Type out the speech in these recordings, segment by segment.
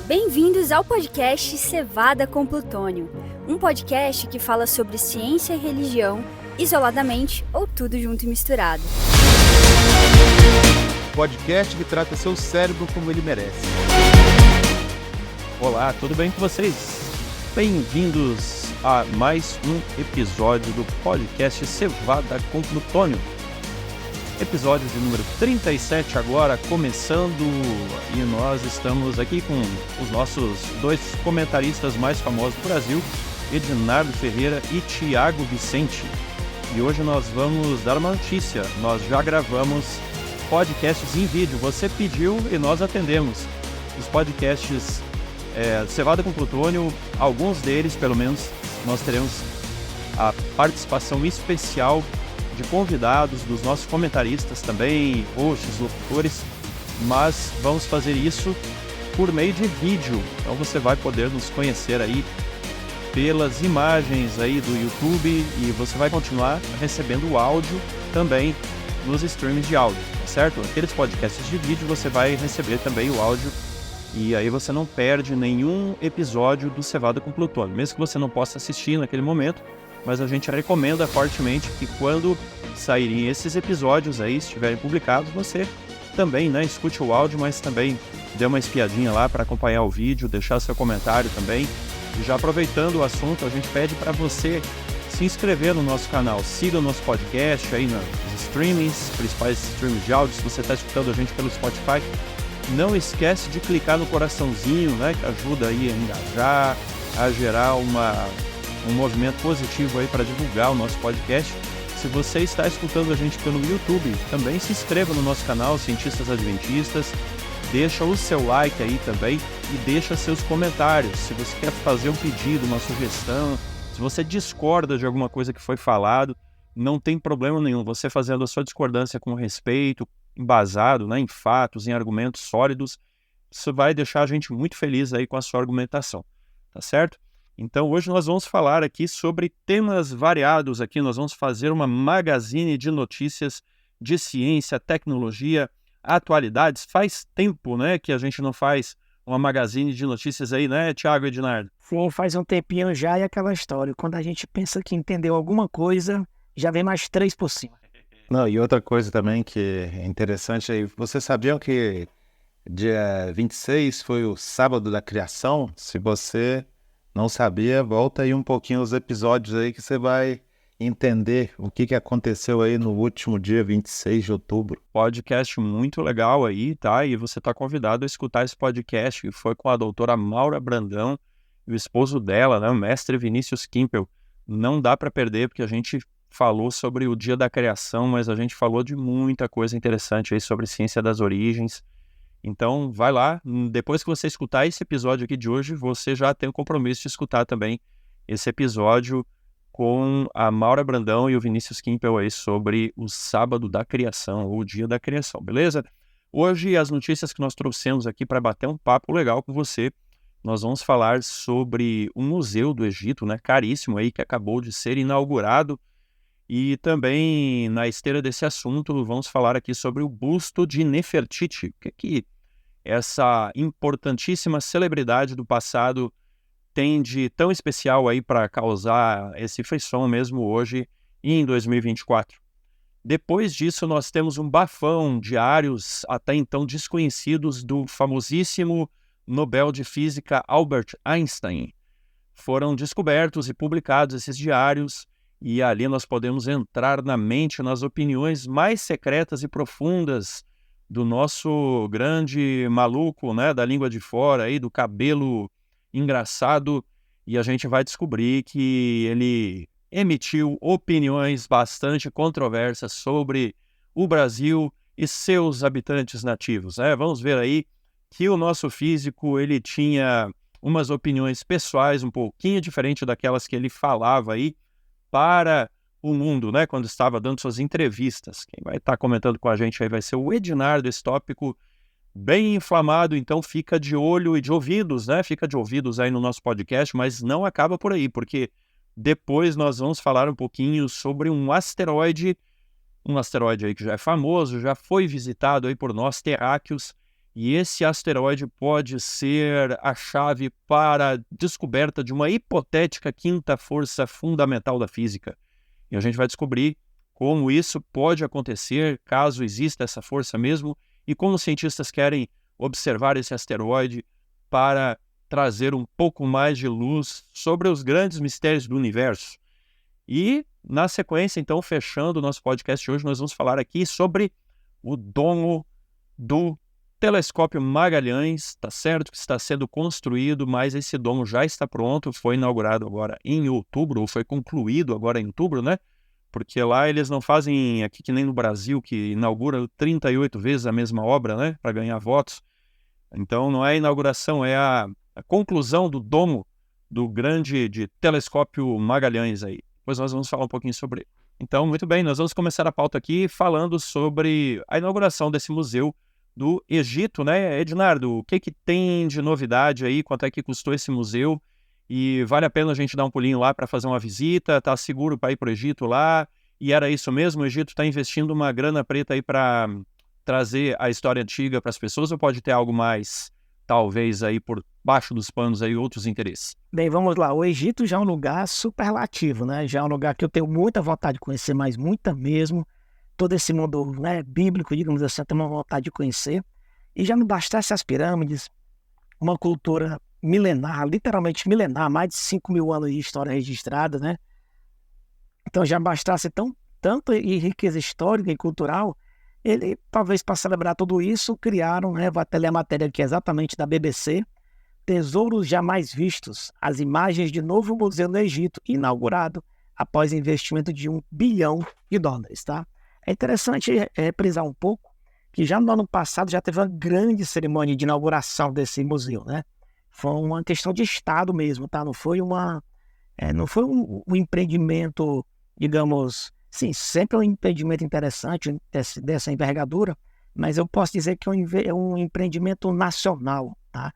Bem-vindos ao podcast Cevada com Plutônio, um podcast que fala sobre ciência e religião, isoladamente ou tudo junto e misturado. Podcast que trata seu cérebro como ele merece. Olá, tudo bem com vocês? Bem-vindos a mais um episódio do podcast Cevada com Plutônio. Episódio de número 37 agora, começando, e nós estamos aqui com os nossos dois comentaristas mais famosos do Brasil, Ednardo Ferreira e Thiago Vicente. E hoje nós vamos dar uma notícia, nós já gravamos podcasts em vídeo, você pediu e nós atendemos. Os podcasts Cevada com Plutônio, alguns deles pelo menos, nós teremos a participação especial de convidados, dos nossos comentaristas também, hosts, locutores, mas vamos fazer isso por meio de vídeo, então você vai poder nos conhecer aí pelas imagens aí do YouTube e você vai continuar recebendo o áudio também nos streams de áudio, tá certo? Aqueles podcasts de vídeo você vai receber também o áudio e aí você não perde nenhum episódio do Cevada com Plutônio, mesmo que você não possa assistir naquele momento, mas a gente recomenda fortemente que quando saírem esses episódios aí, estiverem publicados, você também, escute o áudio, mas também dê uma espiadinha lá para acompanhar o vídeo, deixar seu comentário também. E já aproveitando o assunto, a gente pede para você se inscrever no nosso canal, siga o nosso podcast aí nos streamings, principais streams de áudio, se você está escutando a gente pelo Spotify, não esquece de clicar no coraçãozinho, que ajuda aí a engajar, a gerar um movimento positivo aí para divulgar o nosso podcast. Se você está escutando a gente pelo YouTube, também se inscreva no nosso canal Cientistas Adventistas, deixa o seu like aí também e deixa seus comentários. Se você quer fazer um pedido, uma sugestão, se você discorda de alguma coisa que foi falado, não tem problema nenhum. Você fazendo a sua discordância com respeito, embasado em fatos, em argumentos sólidos, isso vai deixar a gente muito feliz aí com a sua argumentação, tá certo? Então hoje nós vamos falar aqui sobre temas variados aqui, nós vamos fazer uma magazine de notícias de ciência, tecnologia, atualidades. Faz tempo, que a gente não faz uma magazine de notícias aí, Thiago e Ednardo? Sim, faz um tempinho já e aquela história, quando a gente pensa que entendeu alguma coisa, já vem mais 3 por cima. Não, e outra coisa também que é interessante aí, vocês sabiam que dia 26 foi o sábado da criação? Se você não sabia, volta aí um pouquinho os episódios aí que você vai entender o que aconteceu aí no último dia 26 de outubro. Podcast muito legal aí, tá? E você tá convidado a escutar esse podcast, que foi com a doutora Maura Brandão e o esposo dela, o mestre Vinícius Kimpel. Não dá para perder, porque a gente falou sobre o dia da criação, mas a gente falou de muita coisa interessante aí sobre ciência das origens. Então, vai lá, depois que você escutar esse episódio aqui de hoje, você já tem o compromisso de escutar também esse episódio com a Maura Brandão e o Vinícius Kimpel aí sobre o sábado da criação, ou o dia da criação, beleza? Hoje, as notícias que nós trouxemos aqui para bater um papo legal com você, nós vamos falar sobre um museu do Egito, caríssimo aí, que acabou de ser inaugurado, e também, na esteira desse assunto, vamos falar aqui sobre o busto de Nefertiti. O que essa importantíssima celebridade do passado tem de tão especial aí para causar esse frisson mesmo hoje e em 2024. Depois disso, nós temos um bafão de diários até então desconhecidos do famosíssimo Nobel de Física Albert Einstein. Foram descobertos e publicados esses diários, e ali nós podemos entrar na mente, nas opiniões mais secretas e profundas do nosso grande maluco, da língua de fora, aí, do cabelo engraçado, e a gente vai descobrir que ele emitiu opiniões bastante controversas sobre o Brasil e seus habitantes nativos. Vamos ver aí que o nosso físico ele tinha umas opiniões pessoais um pouquinho diferente daquelas que ele falava aí para o mundo, quando estava dando suas entrevistas. Quem vai estar comentando com a gente aí vai ser o Ednardo, esse tópico bem inflamado, então fica de olho e de ouvidos, fica de ouvidos aí no nosso podcast, mas não acaba por aí, porque depois nós vamos falar um pouquinho sobre um asteroide aí que já é famoso, já foi visitado aí por nós terráqueos, e esse asteroide pode ser a chave para a descoberta de uma hipotética quinta força fundamental da física. E a gente vai descobrir como isso pode acontecer, caso exista essa força mesmo, e como os cientistas querem observar esse asteroide para trazer um pouco mais de luz sobre os grandes mistérios do universo. E, na sequência, então, fechando o nosso podcast hoje, nós vamos falar aqui sobre o domo do Telescópio Magalhães, tá certo que está sendo construído, mas esse domo já está pronto, foi inaugurado agora em outubro, ou foi concluído agora em outubro, né? Porque lá eles não fazem aqui que nem no Brasil, que inaugura 38 vezes a mesma obra, né? Para ganhar votos. Então não é a inauguração, é a conclusão do domo do grande Telescópio Magalhães aí. Depois nós vamos falar um pouquinho sobre ele. Então, muito bem, nós vamos começar a pauta aqui falando sobre a inauguração desse museu do Egito, né? Ednardo, o que tem de novidade aí? Quanto é que custou esse museu? E vale a pena a gente dar um pulinho lá para fazer uma visita? Tá seguro para ir para o Egito lá? E era isso mesmo? O Egito está investindo uma grana preta aí para trazer a história antiga para as pessoas, ou pode ter algo mais, talvez, aí por baixo dos panos, aí outros interesses? Bem, vamos lá. O Egito já é um lugar superlativo, né? Já é um lugar que eu tenho muita vontade de conhecer, mas muita mesmo. Todo esse mundo, né, bíblico, digamos assim, eu tenho uma vontade de conhecer. E já não bastasse as pirâmides, uma cultura milenar, literalmente milenar, mais de 5.000 anos de história registrada, né? Então já bastasse tanto em riqueza histórica e cultural, ele, talvez para celebrar tudo isso, criaram, né, vou até ler a matéria aqui exatamente da BBC, Tesouros Jamais Vistos, as imagens de novo museu no Egito, inaugurado após investimento de $1 bilhão, tá? É interessante reprisar um pouco que já no ano passado já teve uma grande cerimônia de inauguração desse museu, né? Foi uma questão de Estado mesmo, tá? Não foi um empreendimento, digamos, sim, sempre é um empreendimento interessante dessa envergadura, mas eu posso dizer que é um empreendimento nacional, tá?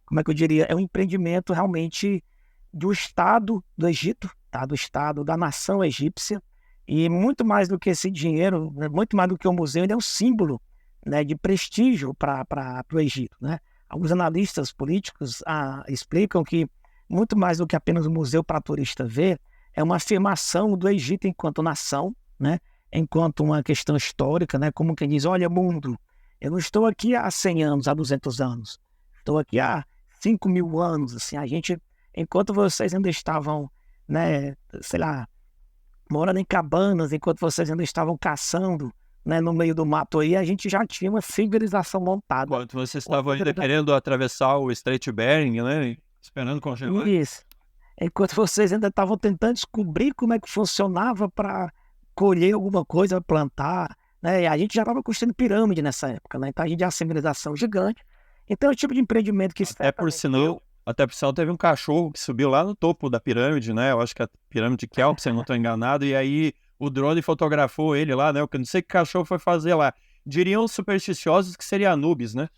Como é que eu diria? É um empreendimento realmente do Estado do Egito, tá? Do Estado, da nação egípcia, e muito mais do que esse dinheiro, né? Muito mais do que o museu, ele é um símbolo, né, de prestígio para o Egito, né? Alguns analistas políticos explicam que muito mais do que apenas um museu para turista ver, é uma afirmação do Egito enquanto nação, né? Enquanto uma questão histórica, né? Como quem diz, olha mundo, eu não estou aqui há 100 anos, há 200 anos, estou aqui há 5.000 anos, assim, enquanto vocês ainda estavam, né, sei lá, morando em cabanas, enquanto vocês ainda estavam caçando, né, no meio do mato aí, a gente já tinha uma civilização montada. Enquanto vocês estavam ainda querendo atravessar o Strait Bering, né, esperando congelar. Isso. Enquanto vocês ainda estavam tentando descobrir como é que funcionava para colher alguma coisa, plantar, né? E a gente já estava construindo pirâmide nessa época, né? Então a gente tinha uma civilização gigante. Então é o tipo de empreendimento que... Até por sinal teve um cachorro que subiu lá no topo da pirâmide, né? Eu acho que a pirâmide de Kelp, se eu não estou enganado, e aí o drone fotografou ele lá, né? Eu não sei o que o cachorro foi fazer lá. Diriam os supersticiosos que seria Anubis, né?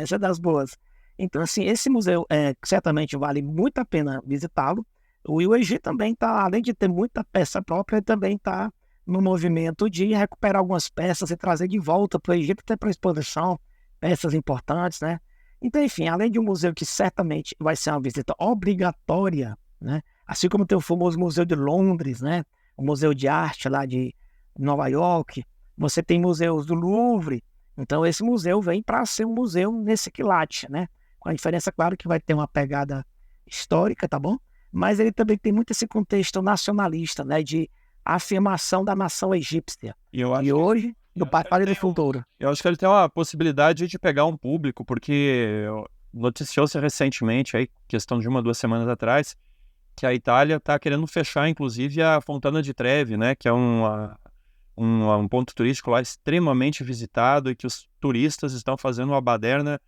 Essa é das boas. Então, assim, esse museu certamente vale muito a pena visitá-lo. O Egito também está, além de ter muita peça própria, ele também está no movimento de recuperar algumas peças e trazer de volta para o Egito, até para a exposição, peças importantes, né? Então, enfim, além de um museu que certamente vai ser uma visita obrigatória, né? Assim como tem o famoso Museu de Londres, né? O Museu de Arte lá de Nova York, você tem museus do Louvre. Então, esse museu vem para ser um museu nesse quilate, né? Com a diferença, claro, que vai ter uma pegada histórica, tá bom? Mas ele também tem muito esse contexto nacionalista, né? De afirmação da nação egípcia. E hoje, do passado e do futuro. Eu acho que ele tem uma possibilidade de pegar um público, porque noticiou-se recentemente, aí, questão de 1 ou 2 semanas atrás, que a Itália está querendo fechar, inclusive, a Fontana di Trevi, né? Que é um ponto turístico lá extremamente visitado e que os turistas estão fazendo uma baderna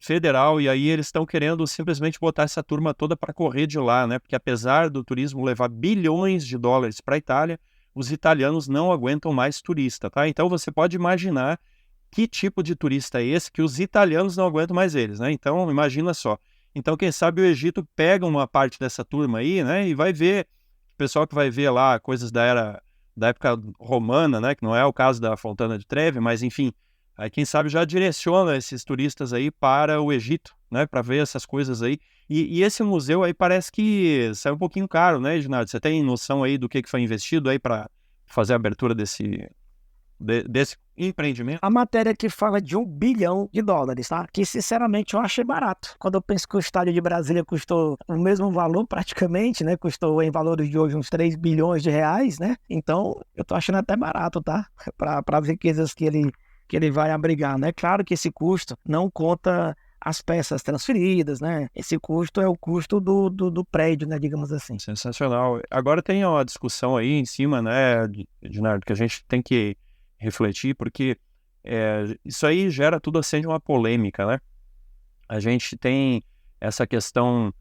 federal, e aí eles estão querendo simplesmente botar essa turma toda para correr de lá, né? Porque apesar do turismo levar bilhões de dólares para a Itália, os italianos não aguentam mais turista, tá? Então você pode imaginar que tipo de turista é esse que os italianos não aguentam mais eles, né? Então imagina só. Então quem sabe o Egito pega uma parte dessa turma aí, né? E vai ver, o pessoal que vai ver lá coisas da época romana, né? Que não é o caso da Fontana di Trevi, mas enfim, Aí quem sabe já direciona esses turistas aí para o Egito, né, para ver essas coisas aí. E esse museu aí parece que saiu um pouquinho caro, né, Ednardo? Você tem noção aí do que foi investido aí para fazer a abertura desse empreendimento? A matéria que fala de US$ 1 bilhão, tá? Que, sinceramente, eu achei barato. Quando eu penso que o estádio de Brasília custou o mesmo valor, praticamente, né? Custou, em valores de hoje, uns 3 bilhões de reais, né? Então, eu tô achando até barato, tá? Para as riquezas que ele vai abrigar, né? Claro que esse custo não conta as peças transferidas, né? Esse custo é o custo do prédio, né? Digamos assim. Sensacional. Agora tem uma discussão aí em cima, né, Ednardo, que a gente tem que refletir, porque isso aí gera tudo assim de uma polêmica, né? A gente tem essa questão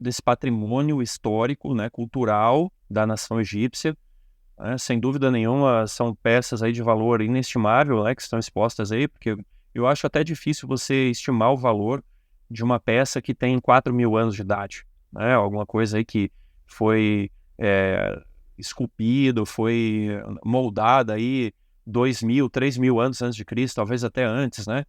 desse patrimônio histórico, né, cultural da nação egípcia, né? Sem dúvida nenhuma são peças aí de valor inestimável, né, que estão expostas aí, porque eu acho até difícil você estimar o valor de uma peça que tem 4.000 anos de idade, né? Alguma coisa aí que foi esculpido, foi moldada aí 2.000, 3.000 anos antes de Cristo, talvez até antes, né?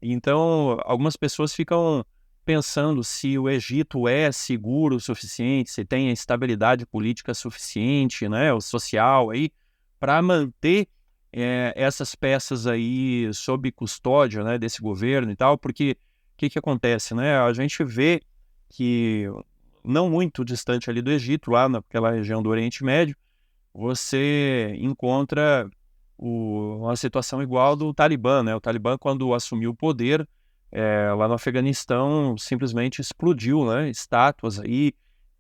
Então, algumas pessoas ficam pensando se o Egito é seguro o suficiente, se tem a estabilidade política suficiente, né, o social aí, para manter essas peças aí sob custódia, né, desse governo e tal, porque o que acontece, né? A gente vê que não muito distante ali do Egito, lá naquela região do Oriente Médio, você encontra uma situação igual do Talibã, né? O Talibã, quando assumiu o poder lá no Afeganistão, simplesmente explodiu, né? Estátuas aí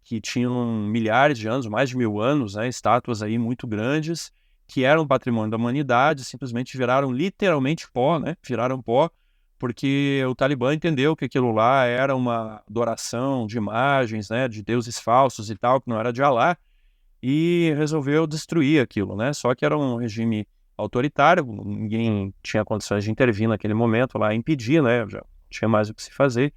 que tinham milhares de anos, mais de 1.000 anos, né? Estátuas aí muito grandes, que eram patrimônio da humanidade, simplesmente viraram literalmente pó, né? Viraram pó, porque o Talibã entendeu que aquilo lá era uma adoração de imagens, né? De deuses falsos e tal, que não era de Alá, e resolveu destruir aquilo, né? Só que era um regime autoritário, ninguém tinha condições de intervir naquele momento lá, impedir, né? Já tinha mais o que se fazer.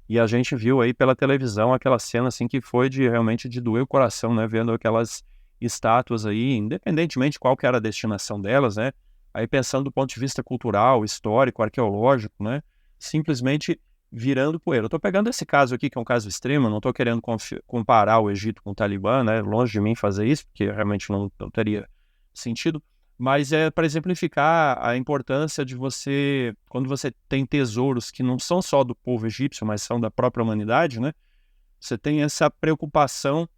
E a gente viu aí pela televisão aquela cena assim que foi realmente de doer o coração, né? Vendo aquelas estátuas aí, independentemente qual que era a destinação delas, né? Aí pensando do ponto de vista cultural, histórico, arqueológico, né? Simplesmente virando poeira. Eu tô pegando esse caso aqui, que é um caso extremo, não tô querendo comparar o Egito com o Talibã, né? Longe de mim fazer isso, porque realmente não teria sentido. Mas é para exemplificar a importância de você, quando você tem tesouros que não são só do povo egípcio, mas são da própria humanidade, né? Você tem essa preocupação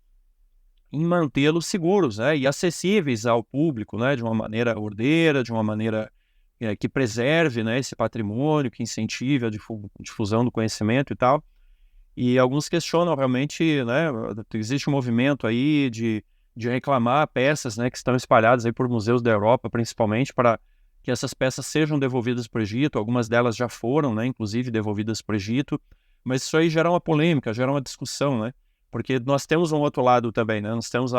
em mantê-los seguros, né? E acessíveis ao público, né? De uma maneira ordeira, de uma maneira que preserve, né, esse patrimônio, que incentive a difusão do conhecimento e tal. E alguns questionam realmente, né? Existe um movimento aí de reclamar peças, né, que estão espalhadas aí por museus da Europa, principalmente, para que essas peças sejam devolvidas para o Egito. Algumas delas já foram, né, inclusive devolvidas para o Egito, mas isso aí gera uma polêmica, gera uma discussão, né, porque nós temos um outro lado também, né, nós temos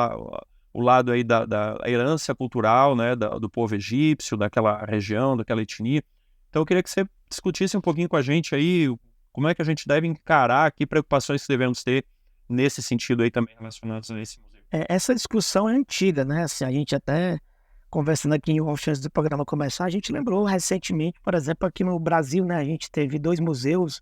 o lado aí da herança cultural, né, do povo egípcio, daquela região, daquela etnia. Então eu queria que você discutisse um pouquinho com a gente aí, como é que a gente deve encarar, que preocupações que devemos ter nesse sentido aí também relacionados a esse museu. Essa discussão é antiga, né? Assim, a gente até, conversando aqui em off antes do programa começar, a gente lembrou recentemente, por exemplo, aqui no Brasil, né? A gente teve 2 museus,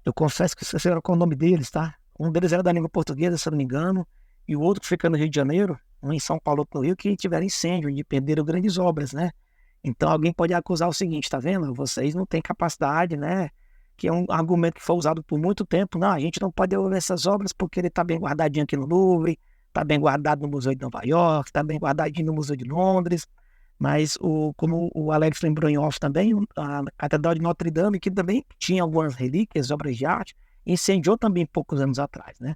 eu confesso que esqueci qual é o nome deles, tá? Um deles era da língua portuguesa, se eu não me engano, e o outro que fica no Rio de Janeiro, um em São Paulo, outro no Rio, que tiveram incêndio e perderam grandes obras, né? Então alguém pode acusar o seguinte, tá vendo? Vocês não têm capacidade, né? Que é um argumento que foi usado por muito tempo. Não, a gente não pode devolver essas obras porque ele está bem guardadinho aqui no Louvre, está bem guardado no Museu de Nova York, está bem guardadinho no Museu de Londres, mas como o Alex lembrou em off também, a Catedral de Notre Dame, que também tinha algumas relíquias, obras de arte, incendiou também poucos anos atrás, né?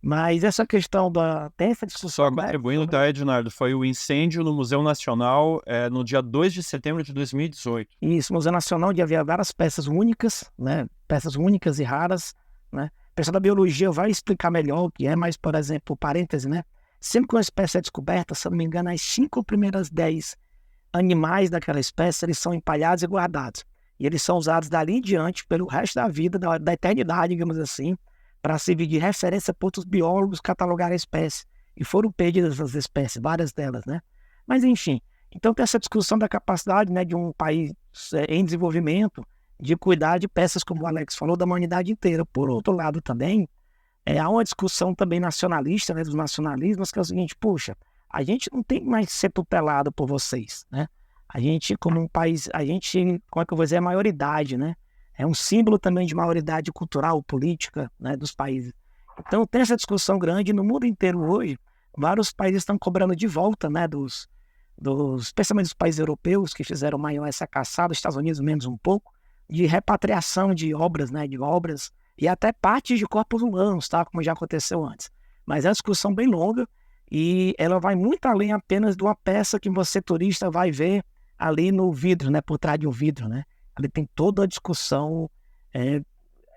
Mas essa questão tem essa discussão... Só contribuindo, tá, Ednardo, foi o incêndio no Museu Nacional no dia 2 de setembro de 2018. Isso, Museu Nacional, onde havia várias peças únicas, né? Peças únicas e raras, né? O pessoal da biologia vai explicar melhor o que é, mas, por exemplo, parêntese, né? Sempre que uma espécie é descoberta, se eu não me engano, as 5 primeiras 10 animais daquela espécie, eles são empalhados e guardados. E eles são usados dali em diante, pelo resto da vida, da eternidade, digamos assim, para servir de referência para outros biólogos catalogar a espécie. E foram perdidas essas espécies, várias delas, né? Mas, enfim, então tem essa discussão da capacidade, né, de um país países em desenvolvimento de cuidar de peças, como o Alex falou, da humanidade inteira. Por outro lado também, há uma discussão também nacionalista, né, dos nacionalismos, que é o seguinte: puxa, a gente não tem mais que ser tutelado por vocês, né? A gente, como um país, como é que eu vou dizer, é maioridade, né? É um símbolo também de maioridade cultural, política, né, dos países. Então tem essa discussão grande no mundo inteiro hoje. Vários países estão cobrando de volta, né, especialmente dos países europeus que fizeram maior essa caçada, os Estados Unidos menos um pouco, de repatriação de obras, né, e até partes de corpos humanos, tá, como já aconteceu antes. Mas é uma discussão bem longa e ela vai muito além apenas de uma peça que você, turista, vai ver ali no vidro, né, por trás de um vidro, né. Ali tem toda a discussão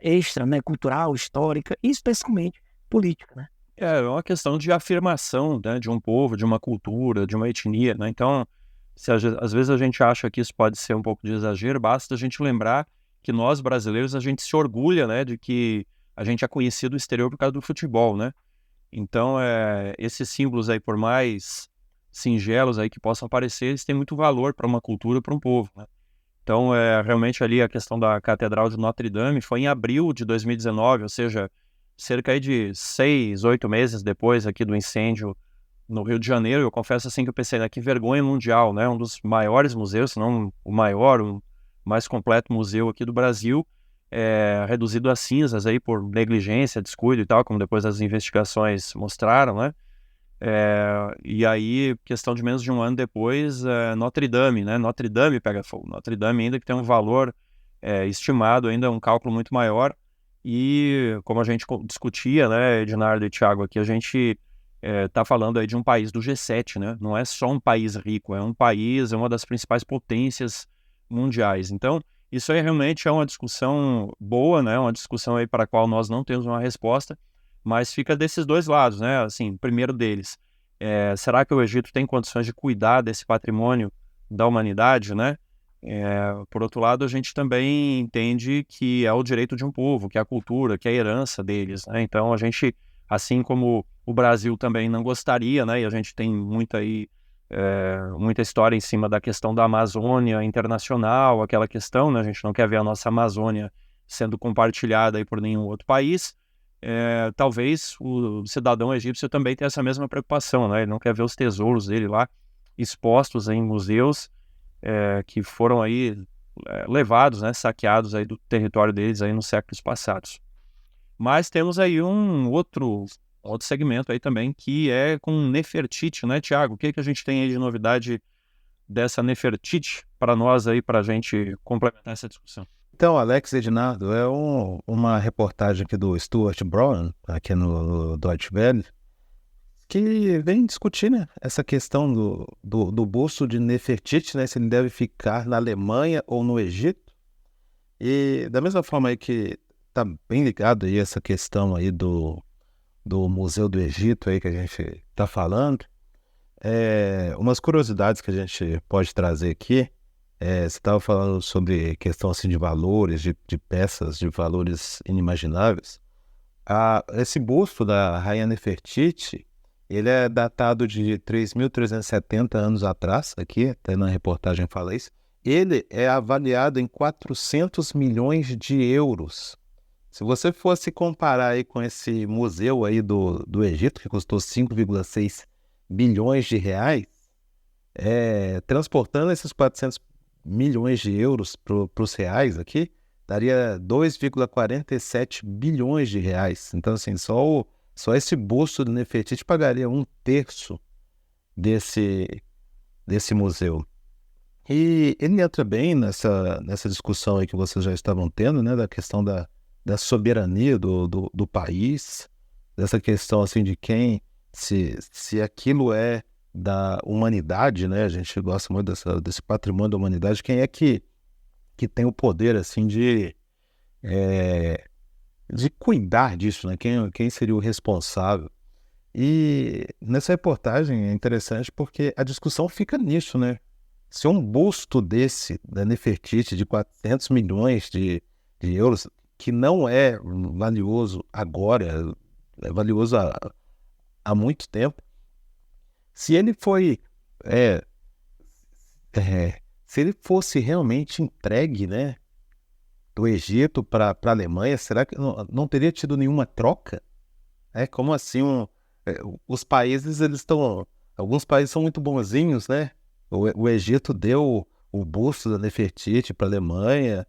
extra, né, cultural, histórica e especialmente política, né. É uma questão de afirmação, né, de um povo, de uma cultura, de uma etnia, né? Então, se às vezes a gente acha que isso pode ser um pouco de exagero, basta a gente lembrar que nós, brasileiros, a gente se orgulha, né, de que a gente é conhecido no exterior por causa do futebol, né? Então, esses símbolos aí, por mais singelos aí que possam parecer, eles têm muito valor para uma cultura, para um povo, né? Então, realmente ali a questão da Catedral de Notre Dame foi em abril de 2019, ou seja, cerca aí de 6, 8 meses depois aqui do incêndio no Rio de Janeiro. Eu confesso assim que eu pensei, né, que vergonha mundial, né? Um dos maiores museus, se não o maior, o mais completo museu aqui do Brasil, reduzido a cinzas aí por negligência, descuido e tal, como depois as investigações mostraram, né? E aí, questão de menos de um ano depois, Notre Dame, né? Notre Dame pega fogo. Notre Dame ainda que tem um valor estimado, ainda um cálculo muito maior. E como a gente discutia, né, Ednardo e Thiago, aqui a gente está falando aí de um país do G7, né? Não é só um país rico, é um país, é uma das principais potências mundiais. Então, isso aí realmente é uma discussão boa, né? Uma discussão aí para a qual nós não temos uma resposta, mas fica desses dois lados, né? Assim, primeiro deles, será que o Egito tem condições de cuidar desse patrimônio da humanidade, né? Por outro lado, a gente também entende que é o direito de um povo, que é a cultura, que é a herança deles, né? Então, a gente, assim como o Brasil também não gostaria, né? E a gente tem muita história em cima da questão da Amazônia internacional, aquela questão, né? A gente não quer ver a nossa Amazônia sendo compartilhada aí por nenhum outro país. Talvez o cidadão egípcio também tenha essa mesma preocupação, né? Ele não quer ver os tesouros dele lá expostos em museus que foram aí levados, né, saqueados aí do território deles aí nos séculos passados. Mas temos aí um outro segmento aí também, que é com Nefertiti, né, Thiago? O que a gente tem aí de novidade dessa Nefertiti para nós aí, para a gente complementar essa discussão? Então, Alex, Ednardo, uma reportagem aqui do Stuart Brown, aqui no Deutsche Welle, que vem discutir, né, essa questão do busto de Nefertiti, né, se ele deve ficar na Alemanha ou no Egito. E da mesma forma aí que está bem ligado aí essa questão aí do Museu do Egito aí que a gente está falando, umas curiosidades que a gente pode trazer aqui. Você estava falando sobre questão assim, de valores, de peças, de valores inimagináveis. Esse busto da Rainha Nefertiti, ele é datado de 3.370 anos atrás, aqui, até na reportagem fala isso. Ele é avaliado em 400 milhões de euros. Se você fosse comparar aí com esse museu aí do Egito, que custou 5,6 bilhões de reais, transportando esses 400 milhões de euros para os reais aqui, daria 2,47 bilhões de reais. Então, assim, só esse busto de Nefertiti pagaria 1/3 desse museu. E ele entra bem nessa discussão aí que vocês já estavam tendo, né, da questão da soberania do país, dessa questão assim de se aquilo é da humanidade, né, a gente gosta muito desse patrimônio da humanidade, quem é que tem o poder assim de cuidar disso, né, quem seria o responsável. E nessa reportagem é interessante porque a discussão fica nisso, né? Se um busto desse, da Nefertiti, de 400 milhões de euros, que não é valioso agora, é valioso há muito tempo, se ele foi se ele fosse realmente entregue, né, do Egito para a Alemanha, será que não teria tido nenhuma troca? Como assim? Os países, alguns países são muito bonzinhos, né? O Egito deu o busto da Nefertiti para a Alemanha,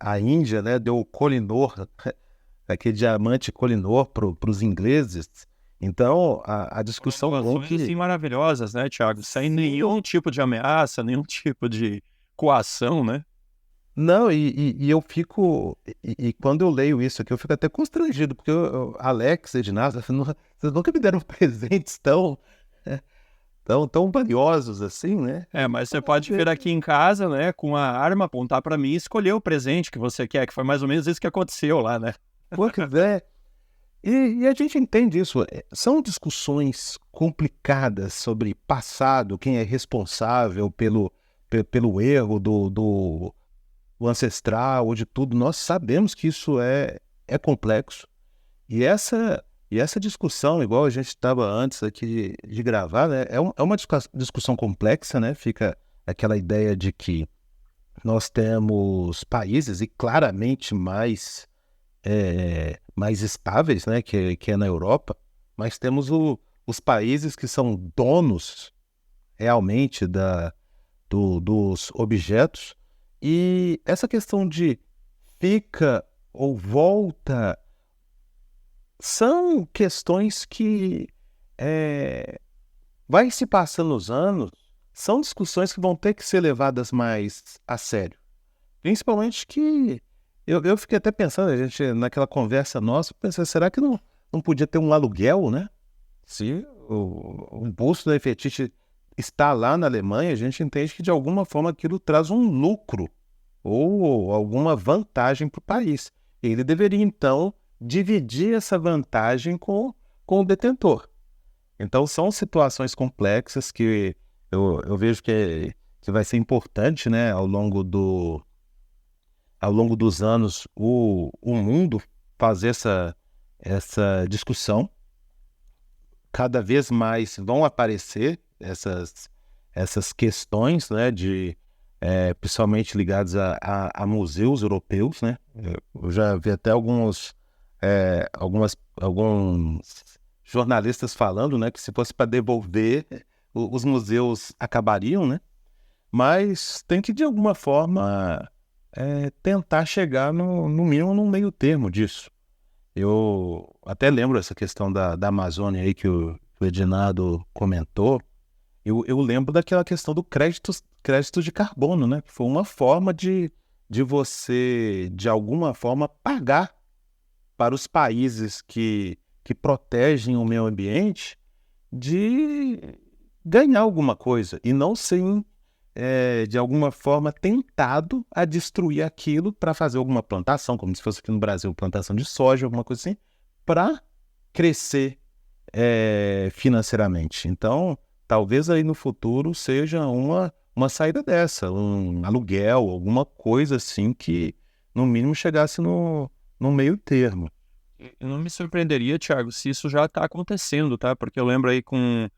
a Índia, né, deu o Koh-i-Noor, aquele diamante Koh-i-Noor para os ingleses. Então, a discussão assim, maravilhosas, né, Thiago? Sem nenhum tipo de ameaça, nenhum tipo de coação, né? Não, e eu fico... E quando eu leio isso aqui, eu fico até constrangido, porque Alex, Ednardo, vocês nunca me deram presentes tão valiosos assim, né? Mas você pode vir aqui em casa, né, com a arma, apontar para mim e escolher o presente que você quer, que foi mais ou menos isso que aconteceu lá, né? Pô, que velho. E a gente entende isso. São discussões complicadas sobre passado, quem é responsável pelo erro do ancestral ou de tudo. Nós sabemos que isso é complexo. E essa discussão, igual a gente estava antes aqui de gravar, né, é uma discussão complexa, né? Fica aquela ideia de que nós temos países, e claramente mais estáveis, né, que é na Europa, mas temos os países que são donos realmente dos objetos, e essa questão de fica ou volta são questões que vai se passando os anos, são discussões que vão ter que ser levadas mais a sério. Principalmente que eu fiquei até pensando, a gente, naquela conversa nossa, pensei, será que não podia ter um aluguel, né? Se o busto da Nefertiti está lá na Alemanha, a gente entende que de alguma forma aquilo traz um lucro ou alguma vantagem para o país. Ele deveria, então, dividir essa vantagem com o detentor. Então, são situações complexas que eu vejo que vai ser importante, né, ao longo dos anos, o mundo fazer essa discussão. Cada vez mais vão aparecer essas questões, né, principalmente ligadas a museus europeus, né? Eu já vi até alguns jornalistas falando, né, que se fosse para devolver, os museus acabariam, né? Mas tem que, de alguma forma, tentar chegar no mínimo no meio termo disso. Eu até lembro essa questão da Amazônia aí que o Ednardo comentou. Eu lembro daquela questão do crédito de carbono, né? Que foi uma forma de você, de alguma forma, pagar para os países que protegem o meio ambiente de ganhar alguma coisa e não ser, de alguma forma, tentado a destruir aquilo para fazer alguma plantação, como se fosse aqui no Brasil, plantação de soja, alguma coisa assim, para crescer financeiramente. Então, talvez aí no futuro seja uma saída dessa, um aluguel, alguma coisa assim que, no mínimo, chegasse no meio termo. Eu não me surpreenderia, Thiago, se isso já está acontecendo, tá? Porque eu lembro aí quando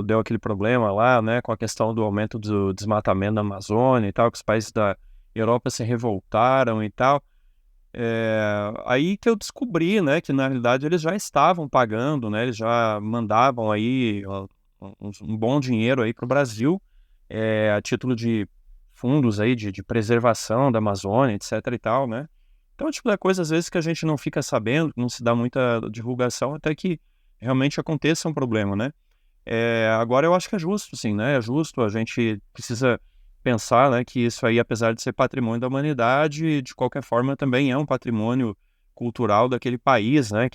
deu aquele problema lá, né, com a questão do aumento do desmatamento da Amazônia e tal, que os países da Europa se revoltaram e tal. Aí que eu descobri, né, que na realidade eles já estavam pagando, né, eles já mandavam aí um bom dinheiro aí para o Brasil, a título de fundos aí de preservação da Amazônia, etc e tal, né. Então, tipo, é coisa às vezes que a gente não fica sabendo, não se dá muita divulgação, até que realmente aconteça um problema, né. Agora eu acho que é justo, sim, né, é justo, a gente precisa pensar, né, que isso aí, apesar de ser patrimônio da humanidade, de qualquer forma também é um patrimônio cultural daquele país, né,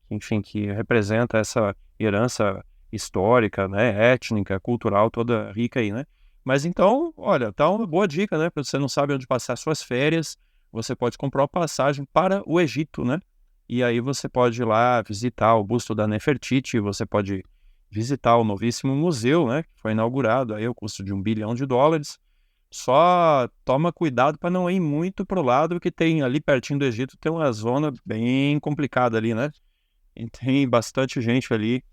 enfim, que representa essa herança histórica, né, étnica, cultural toda rica aí, né. Mas então, olha, tá uma boa dica, né, para você não sabe onde passar suas férias, você pode comprar uma passagem para o Egito, né, e aí você pode ir lá visitar o busto da Nefertiti, você pode visitar o novíssimo museu, né, que foi inaugurado aí ao custo de $1 bilhão. Só toma cuidado para não ir muito pro lado, que tem ali pertinho do Egito, tem uma zona bem complicada ali, né? E tem bastante gente ali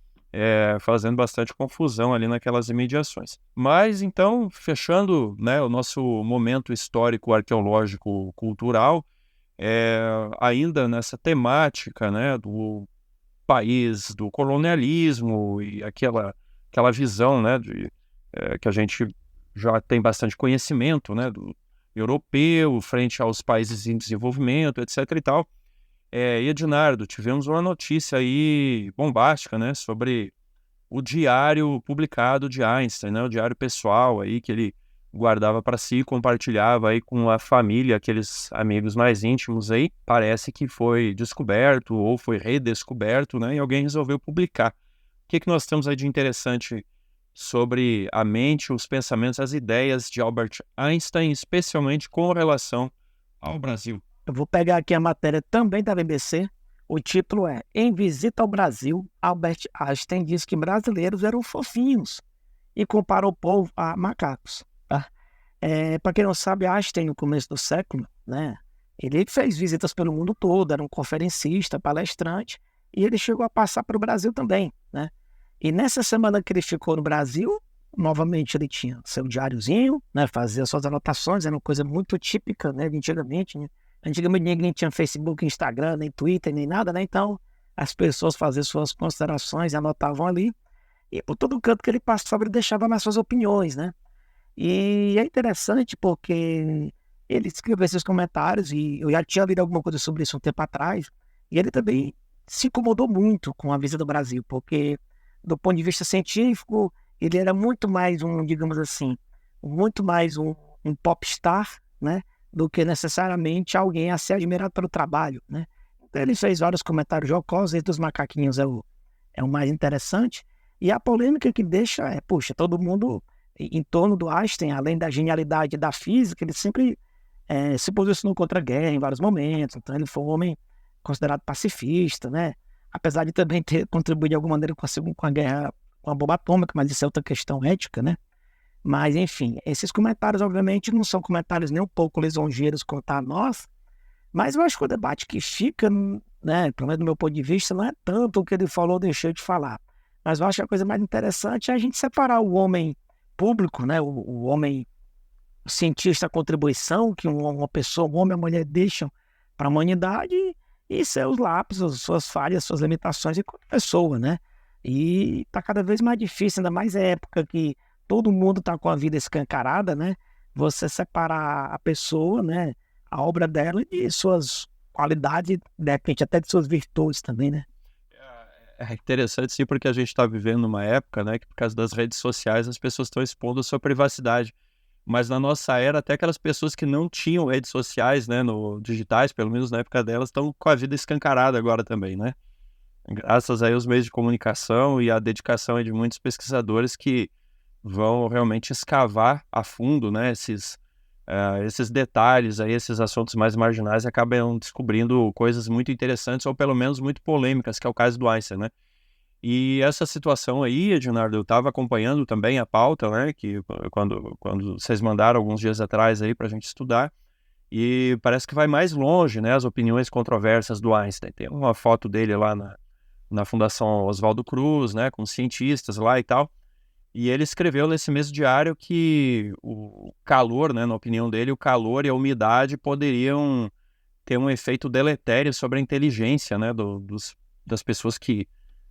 fazendo bastante confusão ali naquelas imediações. Mas então, fechando, né, o nosso momento histórico, arqueológico, cultural, ainda nessa temática, né, do país, do colonialismo e aquela visão, né, que a gente já tem bastante conhecimento, né, do europeu frente aos países em desenvolvimento, etc. e tal. E Ednardo, tivemos uma notícia aí bombástica, né, sobre o diário publicado de Einstein, né, o diário pessoal aí que ele guardava para si e compartilhava aí com a família, aqueles amigos mais íntimos aí. Parece que foi descoberto ou foi redescoberto, né, e alguém resolveu publicar. O que nós temos aí de interessante sobre a mente, os pensamentos, as ideias de Albert Einstein, especialmente com relação ao Brasil? Eu vou pegar aqui a matéria também da BBC. O título é: Em visita ao Brasil, Albert Einstein diz que brasileiros eram fofinhos e compara o povo a macacos. Tá? Para quem não sabe, Einstein, no começo do século, né, ele fez visitas pelo mundo todo, era um conferencista, palestrante, e ele chegou a passar para o Brasil também. Né? E nessa semana que ele ficou no Brasil, novamente ele tinha seu diáriozinho, né, fazia suas anotações, era uma coisa muito típica, né, de antigamente, né? Antigamente ninguém tinha Facebook, Instagram, nem Twitter, nem nada, né? Então as pessoas faziam suas considerações e anotavam ali. E por todo canto que ele passava, ele deixava mais suas opiniões, né? E é interessante porque ele escreveu esses comentários e eu já tinha lido alguma coisa sobre isso um tempo atrás. E ele também se incomodou muito com a visita do Brasil, porque do ponto de vista científico, ele era muito mais digamos assim, muito mais um popstar, né? Do que necessariamente alguém a ser admirado pelo trabalho, né? Então, ele fez vários comentários jocosos, esse dos macaquinhos é o mais interessante, e a polêmica que deixa puxa, todo mundo em torno do Einstein, além da genialidade da física, ele sempre se posicionou contra a guerra em vários momentos, então ele foi um homem considerado pacifista, né? Apesar de também ter contribuído de alguma maneira com a guerra com a bomba atômica, mas isso é outra questão ética, né? Mas, enfim, esses comentários, obviamente, não são comentários nem um pouco lisonjeiros quanto a nós, mas eu acho que o debate que fica, né, pelo menos do meu ponto de vista, não é tanto o que ele falou ou deixou de falar. Mas eu acho que a coisa mais interessante é a gente separar o homem público, né, o homem cientista, a contribuição que uma pessoa, um homem e uma mulher deixam para a humanidade e seus lapsos, suas falhas, suas limitações enquanto pessoa, né? E está cada vez mais difícil, ainda mais época que todo mundo está com a vida escancarada, né? Você separar a pessoa, né? A obra dela de suas qualidades, de repente até de suas virtudes também, né? É interessante sim, porque a gente está vivendo uma época, né, que por causa das redes sociais as pessoas estão expondo a sua privacidade. Mas na nossa era, até aquelas pessoas que não tinham redes sociais, né, digitais, pelo menos na época delas, estão com a vida escancarada agora também, né? Graças aí aos meios de comunicação e à dedicação aí de muitos pesquisadores que vão realmente escavar a fundo, né, esses detalhes, aí, esses assuntos mais marginais, e acabam descobrindo coisas muito interessantes ou pelo menos muito polêmicas, que é o caso do Einstein, né? E essa situação aí, Ednardo, eu estava acompanhando também a pauta, né, que quando vocês mandaram alguns dias atrás aí para a gente estudar, e parece que vai mais longe, né, as opiniões controversas do Einstein. Tem uma foto dele lá na Fundação Oswaldo Cruz, né, com cientistas lá e tal. E ele escreveu nesse mesmo diário que o calor, né, na opinião dele, o calor e a umidade poderiam ter um efeito deletério sobre a inteligência, né, das pessoas que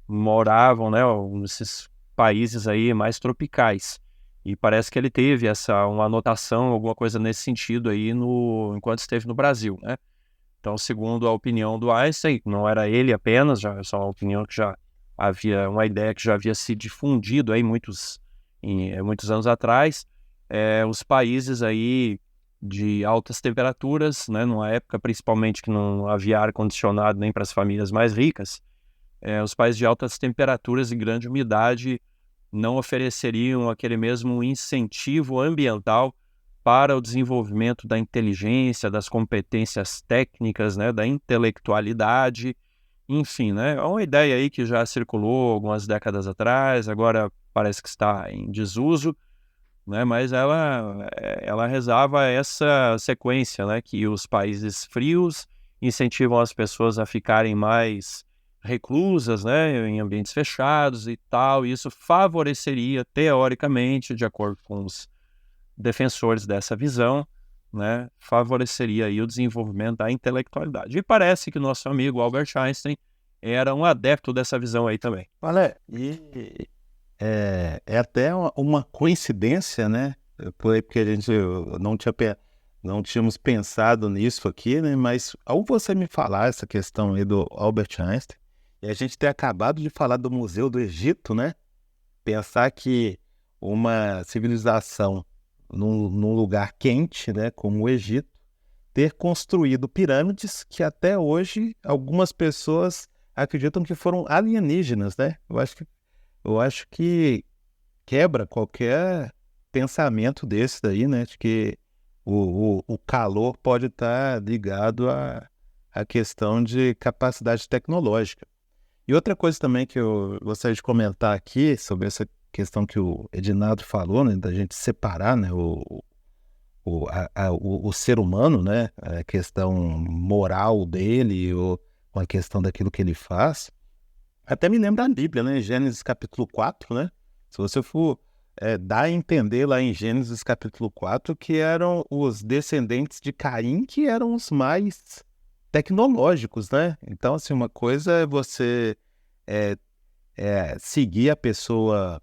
moravam, né, nesses países aí mais tropicais. E parece que ele teve uma anotação, alguma coisa nesse sentido aí enquanto esteve no Brasil, né? Então, segundo a opinião do Einstein, não era ele apenas, já é só uma opinião que já havia, uma ideia que já havia se difundido aí muitos anos atrás, os países aí de altas temperaturas, né, numa época principalmente que não havia ar-condicionado nem para as famílias mais ricas, os países de altas temperaturas e grande umidade não ofereceriam aquele mesmo incentivo ambiental para o desenvolvimento da inteligência, das competências técnicas, né, da intelectualidade, enfim, né, é uma ideia aí que já circulou algumas décadas atrás, agora parece que está em desuso, né, mas ela rezava essa sequência, né, que os países frios incentivam as pessoas a ficarem mais reclusas, né, em ambientes fechados e tal, e isso favoreceria, teoricamente, de acordo com os defensores dessa visão, né, favoreceria aí o desenvolvimento da intelectualidade. E parece que o nosso amigo Albert Einstein era um adepto dessa visão aí também. Olha, é até uma coincidência, né? Porque a gente não tínhamos pensado nisso aqui, né? Mas ao você me falar essa questão aí do Albert Einstein, e a gente ter acabado de falar do Museu do Egito, né? Pensar que uma civilização num lugar quente, né, como o Egito, ter construído pirâmides que até hoje algumas pessoas acreditam que foram alienígenas, né? Eu acho que quebra qualquer pensamento desse daí, né? De que o calor pode estar ligado à questão de capacidade tecnológica. E outra coisa também que eu gostaria de comentar aqui sobre essa questão que o Edinaldo falou, né? Da gente separar, né? O ser humano, né? A questão moral dele, ou a questão daquilo que ele faz. Até me lembra da Bíblia, né? Gênesis capítulo 4, né? Se você for dar a entender lá em Gênesis capítulo 4 que eram os descendentes de Caim que eram os mais tecnológicos, né? Então, assim, uma coisa é você seguir a pessoa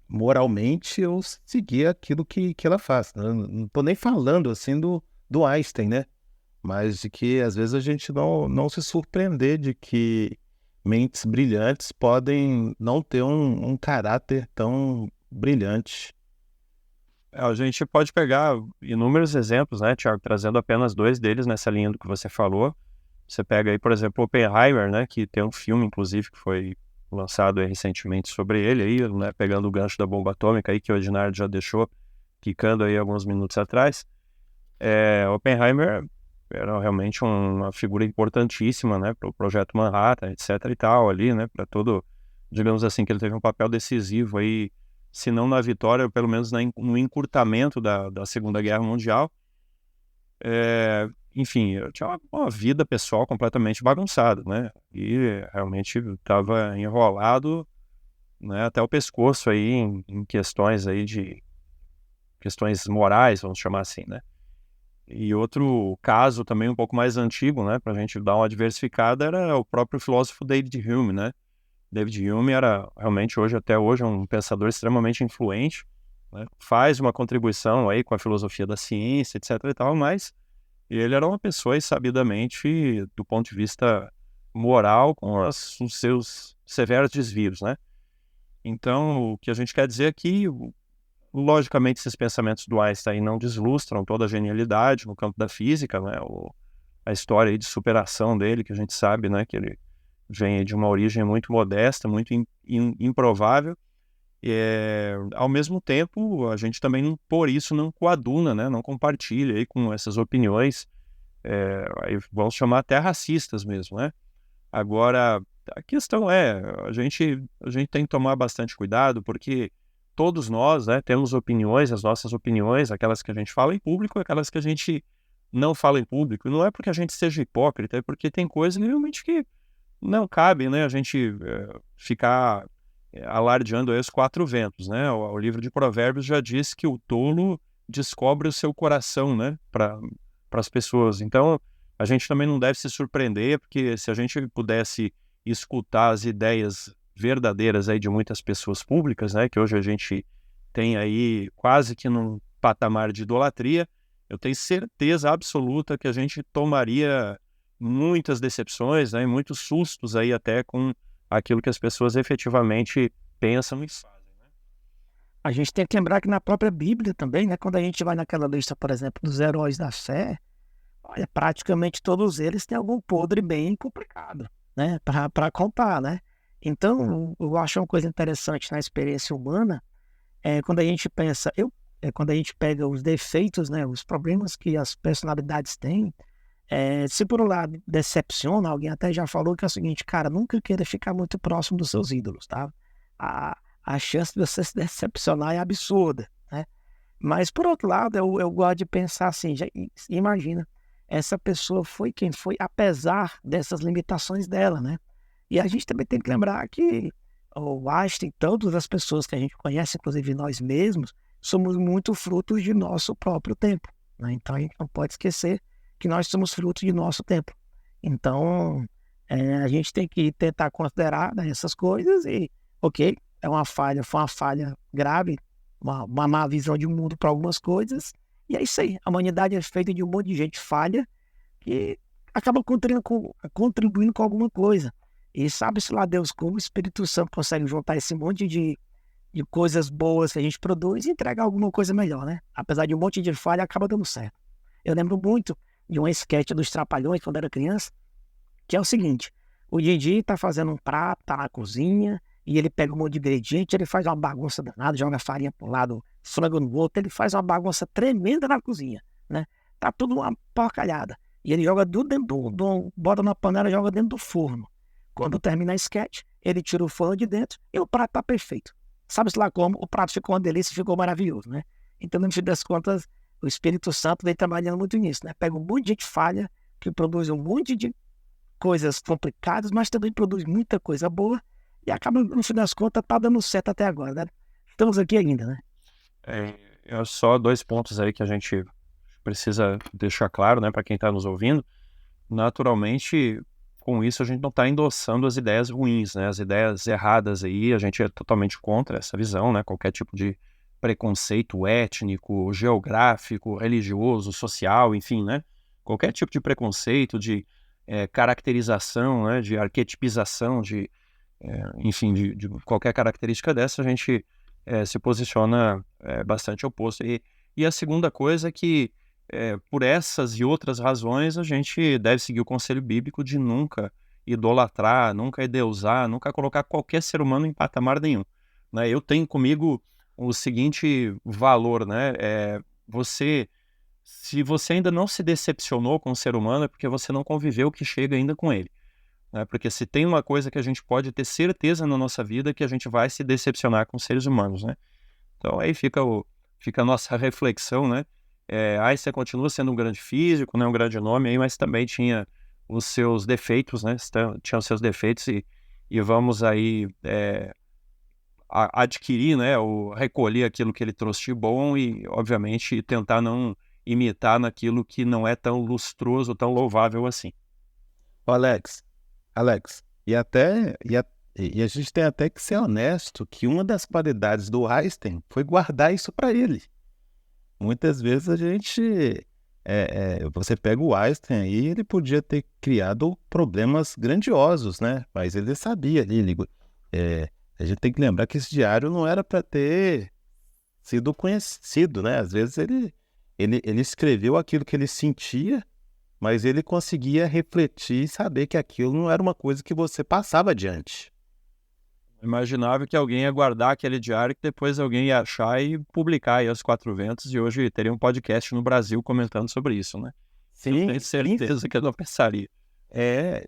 moralmente ou seguir aquilo que ela faz. Não estou nem falando, assim, do Einstein, né? Mas de que, às vezes, a gente não se surpreender de que mentes brilhantes podem não ter um caráter tão brilhante. A gente pode pegar inúmeros exemplos, né, Thiago, trazendo apenas 2 deles nessa linha do que você falou. Você pega aí, por exemplo, Oppenheimer, né, que tem um filme, inclusive, que foi lançado aí recentemente sobre ele, aí, né, pegando o gancho da bomba atômica aí, que o Ednardo já deixou quicando aí alguns minutos atrás. Oppenheimer era realmente uma figura importantíssima, né, para o projeto Manhattan, etc. e tal, ali, né, para todo, digamos assim, que ele teve um papel decisivo aí, se não na vitória, pelo menos no encurtamento da Segunda Guerra Mundial. Enfim, eu tinha uma vida pessoal completamente bagunçada, né, e realmente estava enrolado, né, até o pescoço aí em questões aí de questões morais, vamos chamar assim, né. E outro caso também um pouco mais antigo, né, para a gente dar uma diversificada, era o próprio filósofo David Hume, né. David Hume era realmente até hoje, um pensador extremamente influente, né, faz uma contribuição aí com a filosofia da ciência, etc. e tal, mas ele era uma pessoa, sabidamente, do ponto de vista moral, com os seus severos desvios, né. Então, o que a gente quer dizer é que, logicamente, esses pensamentos do Einstein não deslustram toda a genialidade no campo da física, né, a história aí de superação dele, que a gente sabe, né, que ele vem de uma origem muito modesta, muito improvável, e ao mesmo tempo a gente também, por isso, não coaduna, né, não compartilha aí com essas opiniões, aí vamos chamar até racistas mesmo, né. Agora, a questão a gente tem que tomar bastante cuidado, porque todos nós, né, temos opiniões, as nossas opiniões, aquelas que a gente fala em público, aquelas que a gente não fala em público, e não é porque a gente seja hipócrita, é porque tem coisas realmente que não cabe, né, a gente ficar alardeando aí os 4 ventos, né. O livro de Provérbios já diz que o tolo descobre o seu coração, né, para as pessoas. Então, a gente também não deve se surpreender, porque se a gente pudesse escutar as ideias verdadeiras aí de muitas pessoas públicas, né, que hoje a gente tem aí quase que num patamar de idolatria, eu tenho certeza absoluta que a gente tomaria muitas decepções, né, e muitos sustos aí até com aquilo que as pessoas efetivamente pensam e fazem, né? A gente tem que lembrar que na própria Bíblia também, né, quando a gente vai naquela lista, por exemplo, dos heróis da fé, olha, praticamente todos eles têm algum podre bem complicado, né, para contar, né? Então, eu acho uma coisa interessante na experiência humana, quando a gente pensa, quando a gente pega os defeitos, né, os problemas que as personalidades têm, se por um lado decepciona, alguém até já falou que é o seguinte, cara, nunca queira ficar muito próximo dos seus ídolos, tá? A chance de você se decepcionar é absurda, né? Mas por outro lado, eu gosto de pensar assim, imagina, essa pessoa foi quem foi, apesar dessas limitações dela, né? E a gente também tem que lembrar que o Einstein, todas as pessoas que a gente conhece, inclusive nós mesmos, somos muito frutos de nosso próprio tempo, né? Então a gente não pode esquecer que nós somos frutos de nosso tempo. Então a gente tem que tentar considerar, né, essas coisas e, ok, é uma falha, foi uma falha grave, uma má visão de mundo para algumas coisas, e é isso aí. A humanidade é feita de um monte de gente falha que acaba contribuindo com alguma coisa. E sabe-se lá Deus como o Espírito Santo consegue juntar esse monte de coisas boas que a gente produz e entregar alguma coisa melhor, né? Apesar de um monte de falha, acaba dando certo. Eu lembro muito de um sketch dos Trapalhões, quando era criança, que é o seguinte: o Didi tá fazendo um prato, tá na cozinha, e ele pega um monte de ingrediente, ele faz uma bagunça danada, joga farinha para um lado, frango no outro, ele faz uma bagunça tremenda na cozinha, né? Tá tudo uma porcalhada. E ele joga tudo dentro bota na panela e joga dentro do forno. Quando termina a sketch, ele tira o forno de dentro e o prato tá perfeito. Sabe-se lá como, o prato ficou uma delícia, ficou maravilhoso, né? Então, no fim das contas, o Espírito Santo vem trabalhando muito nisso, né? Pega um monte de gente falha, que produz um monte de coisas complicadas, mas também produz muita coisa boa e acaba, no fim das contas, tá dando certo até agora, né? Estamos aqui ainda, né? Só 2 pontos aí que a gente precisa deixar claro, né, para quem está nos ouvindo. Naturalmente, com isso a gente não está endossando as ideias ruins, né, as ideias erradas aí, a gente é totalmente contra essa visão, né, qualquer tipo de preconceito étnico, geográfico, religioso, social, enfim, né, qualquer tipo de preconceito, de caracterização, né, de arquetipização, enfim, de qualquer característica dessa, a gente se posiciona bastante oposto. E a segunda coisa é que, por essas e outras razões, a gente deve seguir o conselho bíblico de nunca idolatrar, nunca endeusar, nunca colocar qualquer ser humano em patamar nenhum, né? Eu tenho comigo o seguinte valor, né? Se você ainda não se decepcionou com o ser humano, é porque você não conviveu que chega ainda com ele, né? Porque se tem uma coisa que a gente pode ter certeza na nossa vida, é que a gente vai se decepcionar com seres humanos, né? Então aí fica a nossa reflexão, né? Einstein continua sendo um grande físico, né? Um grande nome aí, mas também tinha os seus defeitos, né? Tinha os seus defeitos e vamos aí adquirir, né? Ou recolher aquilo que ele trouxe de bom e, obviamente, tentar não imitar naquilo que não é tão lustroso, tão louvável assim. Alex, e a gente tem até que ser honesto que uma das qualidades do Einstein foi guardar isso para ele. Muitas vezes a gente, você pega o Einstein aí, ele podia ter criado problemas grandiosos, né? Mas ele sabia ali, a gente tem que lembrar que esse diário não era para ter sido conhecido, né? Às vezes ele escreveu aquilo que ele sentia, mas ele conseguia refletir e saber que aquilo não era uma coisa que você passava adiante. Imaginava que alguém ia guardar aquele diário que depois alguém ia achar e publicar aí aos 4 ventos, e hoje teria um podcast no Brasil comentando sobre isso, né? Sim, eu tenho certeza que eu não pensaria.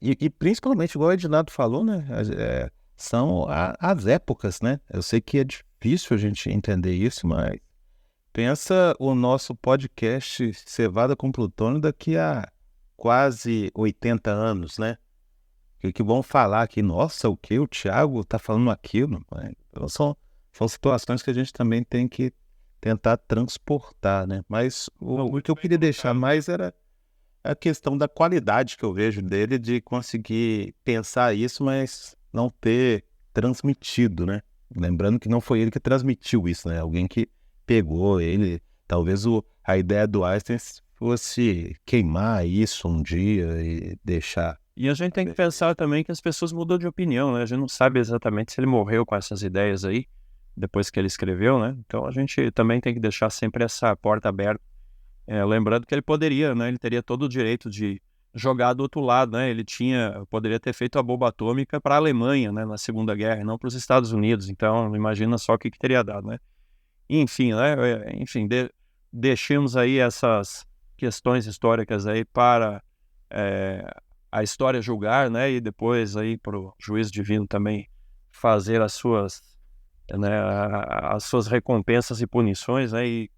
E principalmente, igual o Ednardo falou, né? São as épocas, né? Eu sei que é difícil a gente entender isso, mas pensa o nosso podcast Cevada com Plutônio daqui a quase 80 anos, né? Que vão falar aqui, nossa, o que? O Thiago tá falando aquilo? Então são situações que a gente também tem que tentar transportar, né? Mas o que eu queria deixar mais era a questão da qualidade que eu vejo dele de conseguir pensar isso, mas não ter transmitido, né? Lembrando que não foi ele que transmitiu isso, né? Alguém que pegou ele. Talvez a ideia do Einstein fosse queimar isso um dia e deixar. E a gente tem que pensar também que as pessoas mudam de opinião, né? A gente não sabe exatamente se ele morreu com essas ideias aí, depois que ele escreveu, né? Então a gente também tem que deixar sempre essa porta aberta. Lembrando que ele poderia, né? Ele teria todo o direito de jogar do outro lado, né? Ele poderia ter feito a bomba atômica para a Alemanha, né? Na Segunda Guerra, e não para os Estados Unidos. Então imagina só o que teria dado, né? Enfim, né? Enfim, deixemos aí essas questões históricas aí para a história julgar, né? E depois aí para o juízo divino também fazer as suas recompensas e punições, né? E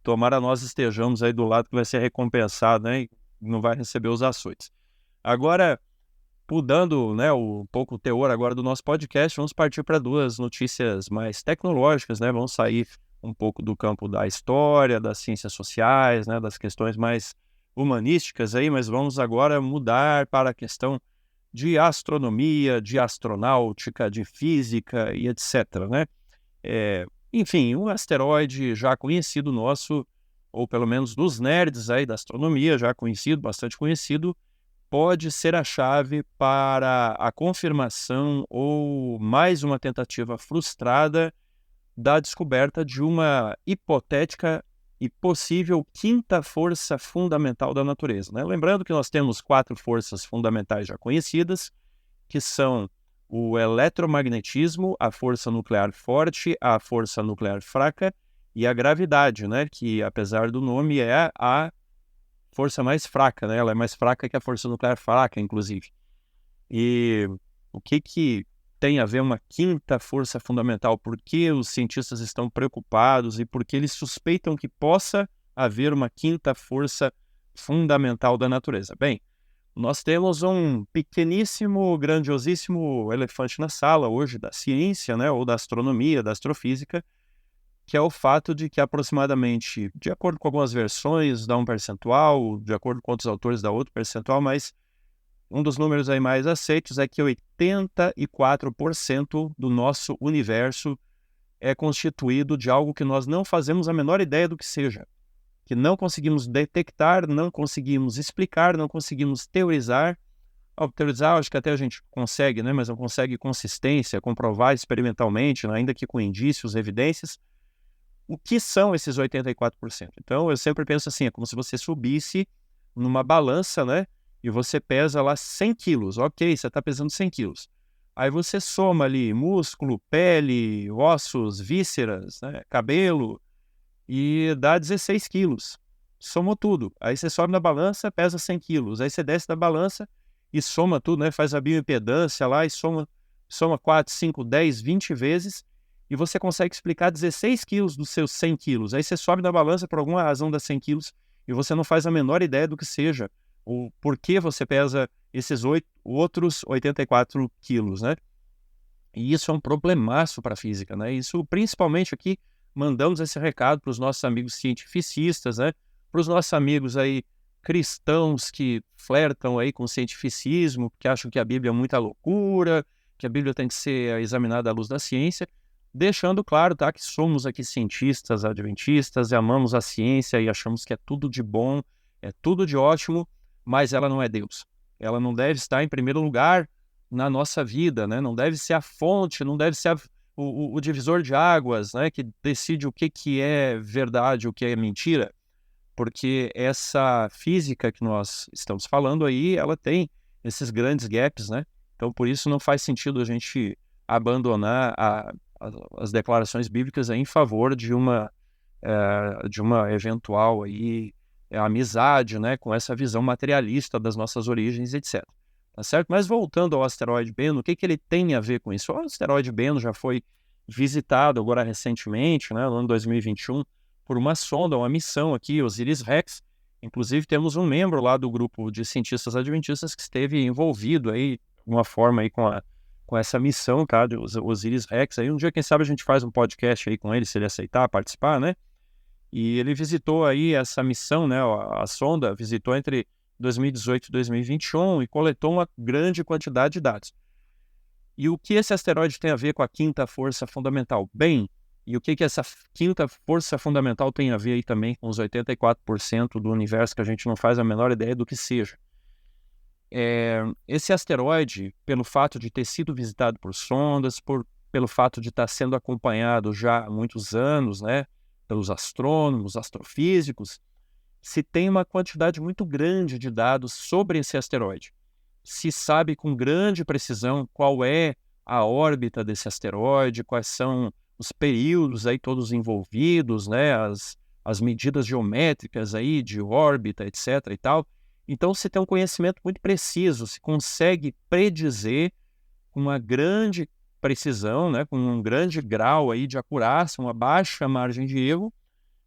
tomara nós estejamos aí do lado que vai ser recompensado, né? E não vai receber os açoites. Agora, Mudando, né, um pouco o teor agora do nosso podcast, vamos partir para duas notícias mais tecnológicas, né? Vamos sair um pouco do campo da história, das ciências sociais, né, das questões mais humanísticas aí, mas vamos agora mudar para a questão de astronomia, de astronáutica, de física e etc, né? Enfim, um asteroide já conhecido nosso, ou pelo menos dos nerds aí da astronomia, já conhecido, bastante conhecido, pode ser a chave para a confirmação ou mais uma tentativa frustrada da descoberta de uma hipotética e possível quinta força fundamental da natureza, né? Lembrando que nós temos 4 forças fundamentais já conhecidas, que são o eletromagnetismo, a força nuclear forte, a força nuclear fraca e a gravidade, né? Que apesar do nome é a força mais fraca, né? Ela é mais fraca que a força nuclear fraca, inclusive. E o que tem a ver uma quinta força fundamental? Por que os cientistas estão preocupados e por que eles suspeitam que possa haver uma quinta força fundamental da natureza? Bem, nós temos um pequeníssimo, grandiosíssimo elefante na sala hoje da ciência, né? Ou da astronomia, da astrofísica, que é o fato de que aproximadamente, de acordo com algumas versões, dá um percentual, de acordo com outros autores dá outro percentual, mas um dos números aí mais aceitos é que 84% do nosso universo é constituído de algo que nós não fazemos a menor ideia do que seja, que não conseguimos detectar, não conseguimos explicar, não conseguimos teorizar. Ao teorizar, acho que até a gente consegue, né? Mas não consegue consistência, comprovar experimentalmente, né? Ainda que com indícios, evidências. O que são esses 84%? Então, eu sempre penso assim, é como se você subisse numa balança, né? E você pesa lá 100 quilos. Ok, você está pesando 100 quilos. Aí você soma ali músculo, pele, ossos, vísceras, né? Cabelo, e dá 16 quilos. Somou tudo. Aí você sobe na balança, pesa 100 quilos. Aí você desce da balança e soma tudo, né? Faz a bioimpedância lá e soma 4, 5, 10, 20 vezes. E você consegue explicar 16 quilos dos seus 100 quilos. Aí você sobe na balança por alguma razão das 100 quilos e você não faz a menor ideia do que seja, ou por que você pesa esses outros 84 quilos, né? E isso é um problemaço para a física, né? Isso, principalmente aqui, mandamos esse recado para os nossos amigos cientificistas, né? Para os nossos amigos aí cristãos que flertam aí com o cientificismo, que acham que a Bíblia é muita loucura, que a Bíblia tem que ser examinada à luz da ciência, deixando claro, tá, que somos aqui cientistas, adventistas, e amamos a ciência e achamos que é tudo de bom, é tudo de ótimo, mas ela não é Deus. Ela não deve estar em primeiro lugar na nossa vida, né? Não deve ser a fonte, não deve ser o divisor de águas, né? Que decide o que é verdade, o que é mentira, porque essa física que nós estamos falando aí, ela tem esses grandes gaps, né? Então, por isso não faz sentido a gente abandonar as declarações bíblicas em favor de uma eventual aí, amizade, né, com essa visão materialista das nossas origens, etc. Tá certo? Mas voltando ao asteroide Bennu, o que ele tem a ver com isso? O asteroide Bennu já foi visitado agora recentemente, né, no ano 2021, por uma sonda, uma missão aqui, OSIRIS-REx. Inclusive temos um membro lá do grupo de cientistas adventistas que esteve envolvido aí, de uma forma aí com essa missão, tá, de OSIRIS-REx. Aí um dia, quem sabe, a gente faz um podcast aí com ele, se ele aceitar participar, né? E ele visitou aí essa missão, né, a sonda visitou entre 2018 e 2021 e coletou uma grande quantidade de dados. E o que esse asteroide tem a ver com a quinta força fundamental? Bem, e o que essa quinta força fundamental tem a ver aí também com os 84% do universo que a gente não faz a menor ideia do que seja? Esse asteroide, pelo fato de ter sido visitado por sondas, pelo fato de estar sendo acompanhado já há muitos anos, né, pelos astrônomos, astrofísicos, se tem uma quantidade muito grande de dados sobre esse asteroide. Se sabe com grande precisão qual é a órbita desse asteroide, quais são os períodos aí todos envolvidos, né, as medidas geométricas aí de órbita, etc. e tal. Então, se tem um conhecimento muito preciso, se consegue predizer com uma grande precisão, né, com um grande grau aí de acurácia, uma baixa margem de erro,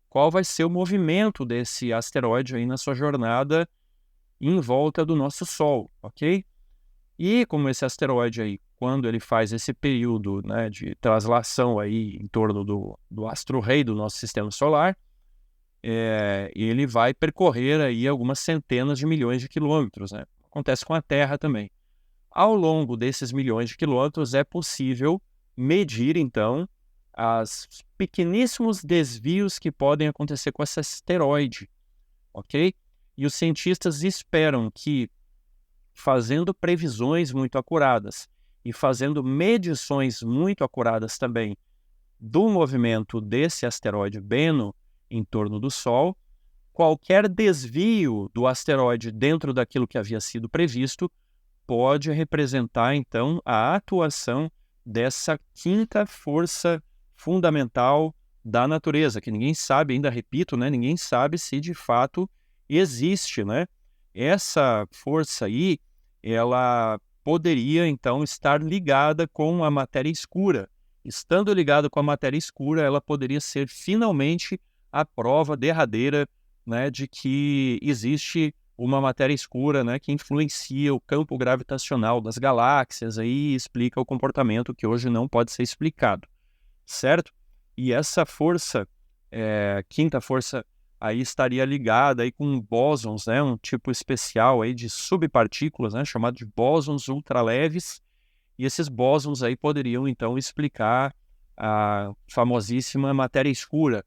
qual vai ser o movimento desse asteroide aí na sua jornada em volta do nosso Sol, ok? E como esse asteroide aí, quando ele faz esse período, né, de translação aí em torno do astro-rei do nosso sistema solar, ele vai percorrer aí algumas centenas de milhões de quilômetros, né? Acontece com a Terra também. Ao longo desses milhões de quilômetros é possível medir, então, os pequeníssimos desvios que podem acontecer com esse asteroide, ok? E os cientistas esperam que, fazendo previsões muito acuradas e fazendo medições muito acuradas também do movimento desse asteroide Bennu em torno do Sol, qualquer desvio do asteroide dentro daquilo que havia sido previsto pode representar, então, a atuação dessa quinta força fundamental da natureza, que ninguém sabe, ainda repito, né, ninguém sabe se de fato existe, né? Essa força aí, ela poderia, então, estar ligada com a matéria escura. Estando ligada com a matéria escura, ela poderia ser finalmente a prova derradeira, né, de que existe uma matéria escura, né, que influencia o campo gravitacional das galáxias aí, e explica o comportamento que hoje não pode ser explicado, certo? E essa força, quinta força, aí estaria ligada aí com bósons, né, um tipo especial aí de subpartículas, né, chamado de bósons ultraleves, e esses bósons aí poderiam então explicar a famosíssima matéria escura,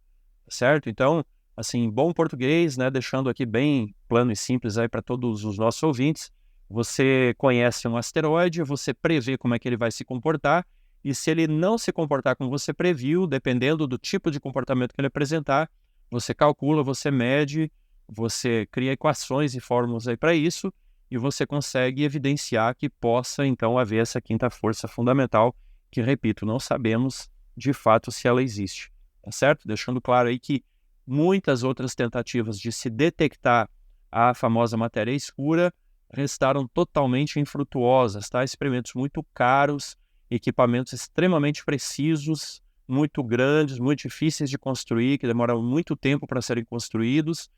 certo? Então, assim, em bom português, né, deixando aqui bem plano e simples aí para todos os nossos ouvintes, você conhece um asteroide, você prevê como é que ele vai se comportar, e se ele não se comportar como você previu, dependendo do tipo de comportamento que ele apresentar, você calcula, você mede, você cria equações e fórmulas aí para isso, e você consegue evidenciar que possa, então, haver essa quinta força fundamental, que, repito, não sabemos de fato se ela existe, tá certo? Deixando claro aí que muitas outras tentativas de se detectar a famosa matéria escura restaram totalmente infrutuosas, tá? Experimentos muito caros, equipamentos extremamente precisos, muito grandes, muito difíceis de construir, que demoraram muito tempo para serem construídos,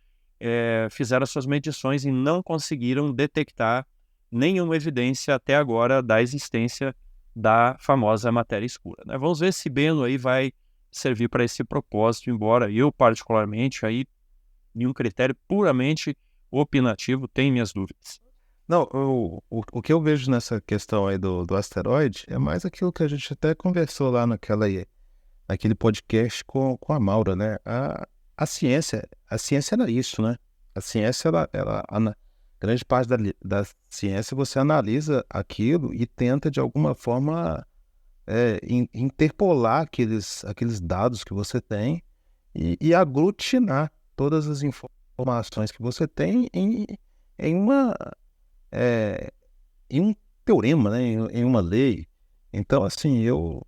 fizeram suas medições e não conseguiram detectar nenhuma evidência até agora da existência da famosa matéria escura, né? Vamos ver se Bennu aí vai servir para esse propósito, embora eu, particularmente, aí, em um critério puramente opinativo, tenho minhas dúvidas. Não, o que eu vejo nessa questão aí do asteroide é mais aquilo que a gente até conversou lá naquele podcast com a Maura, né? A ciência era isso, né? A ciência, grande parte da ciência, você analisa aquilo e tenta, de alguma forma, interpolar aqueles dados que você tem e aglutinar todas as informações que você tem em um teorema, né? Em uma lei. Então, assim, eu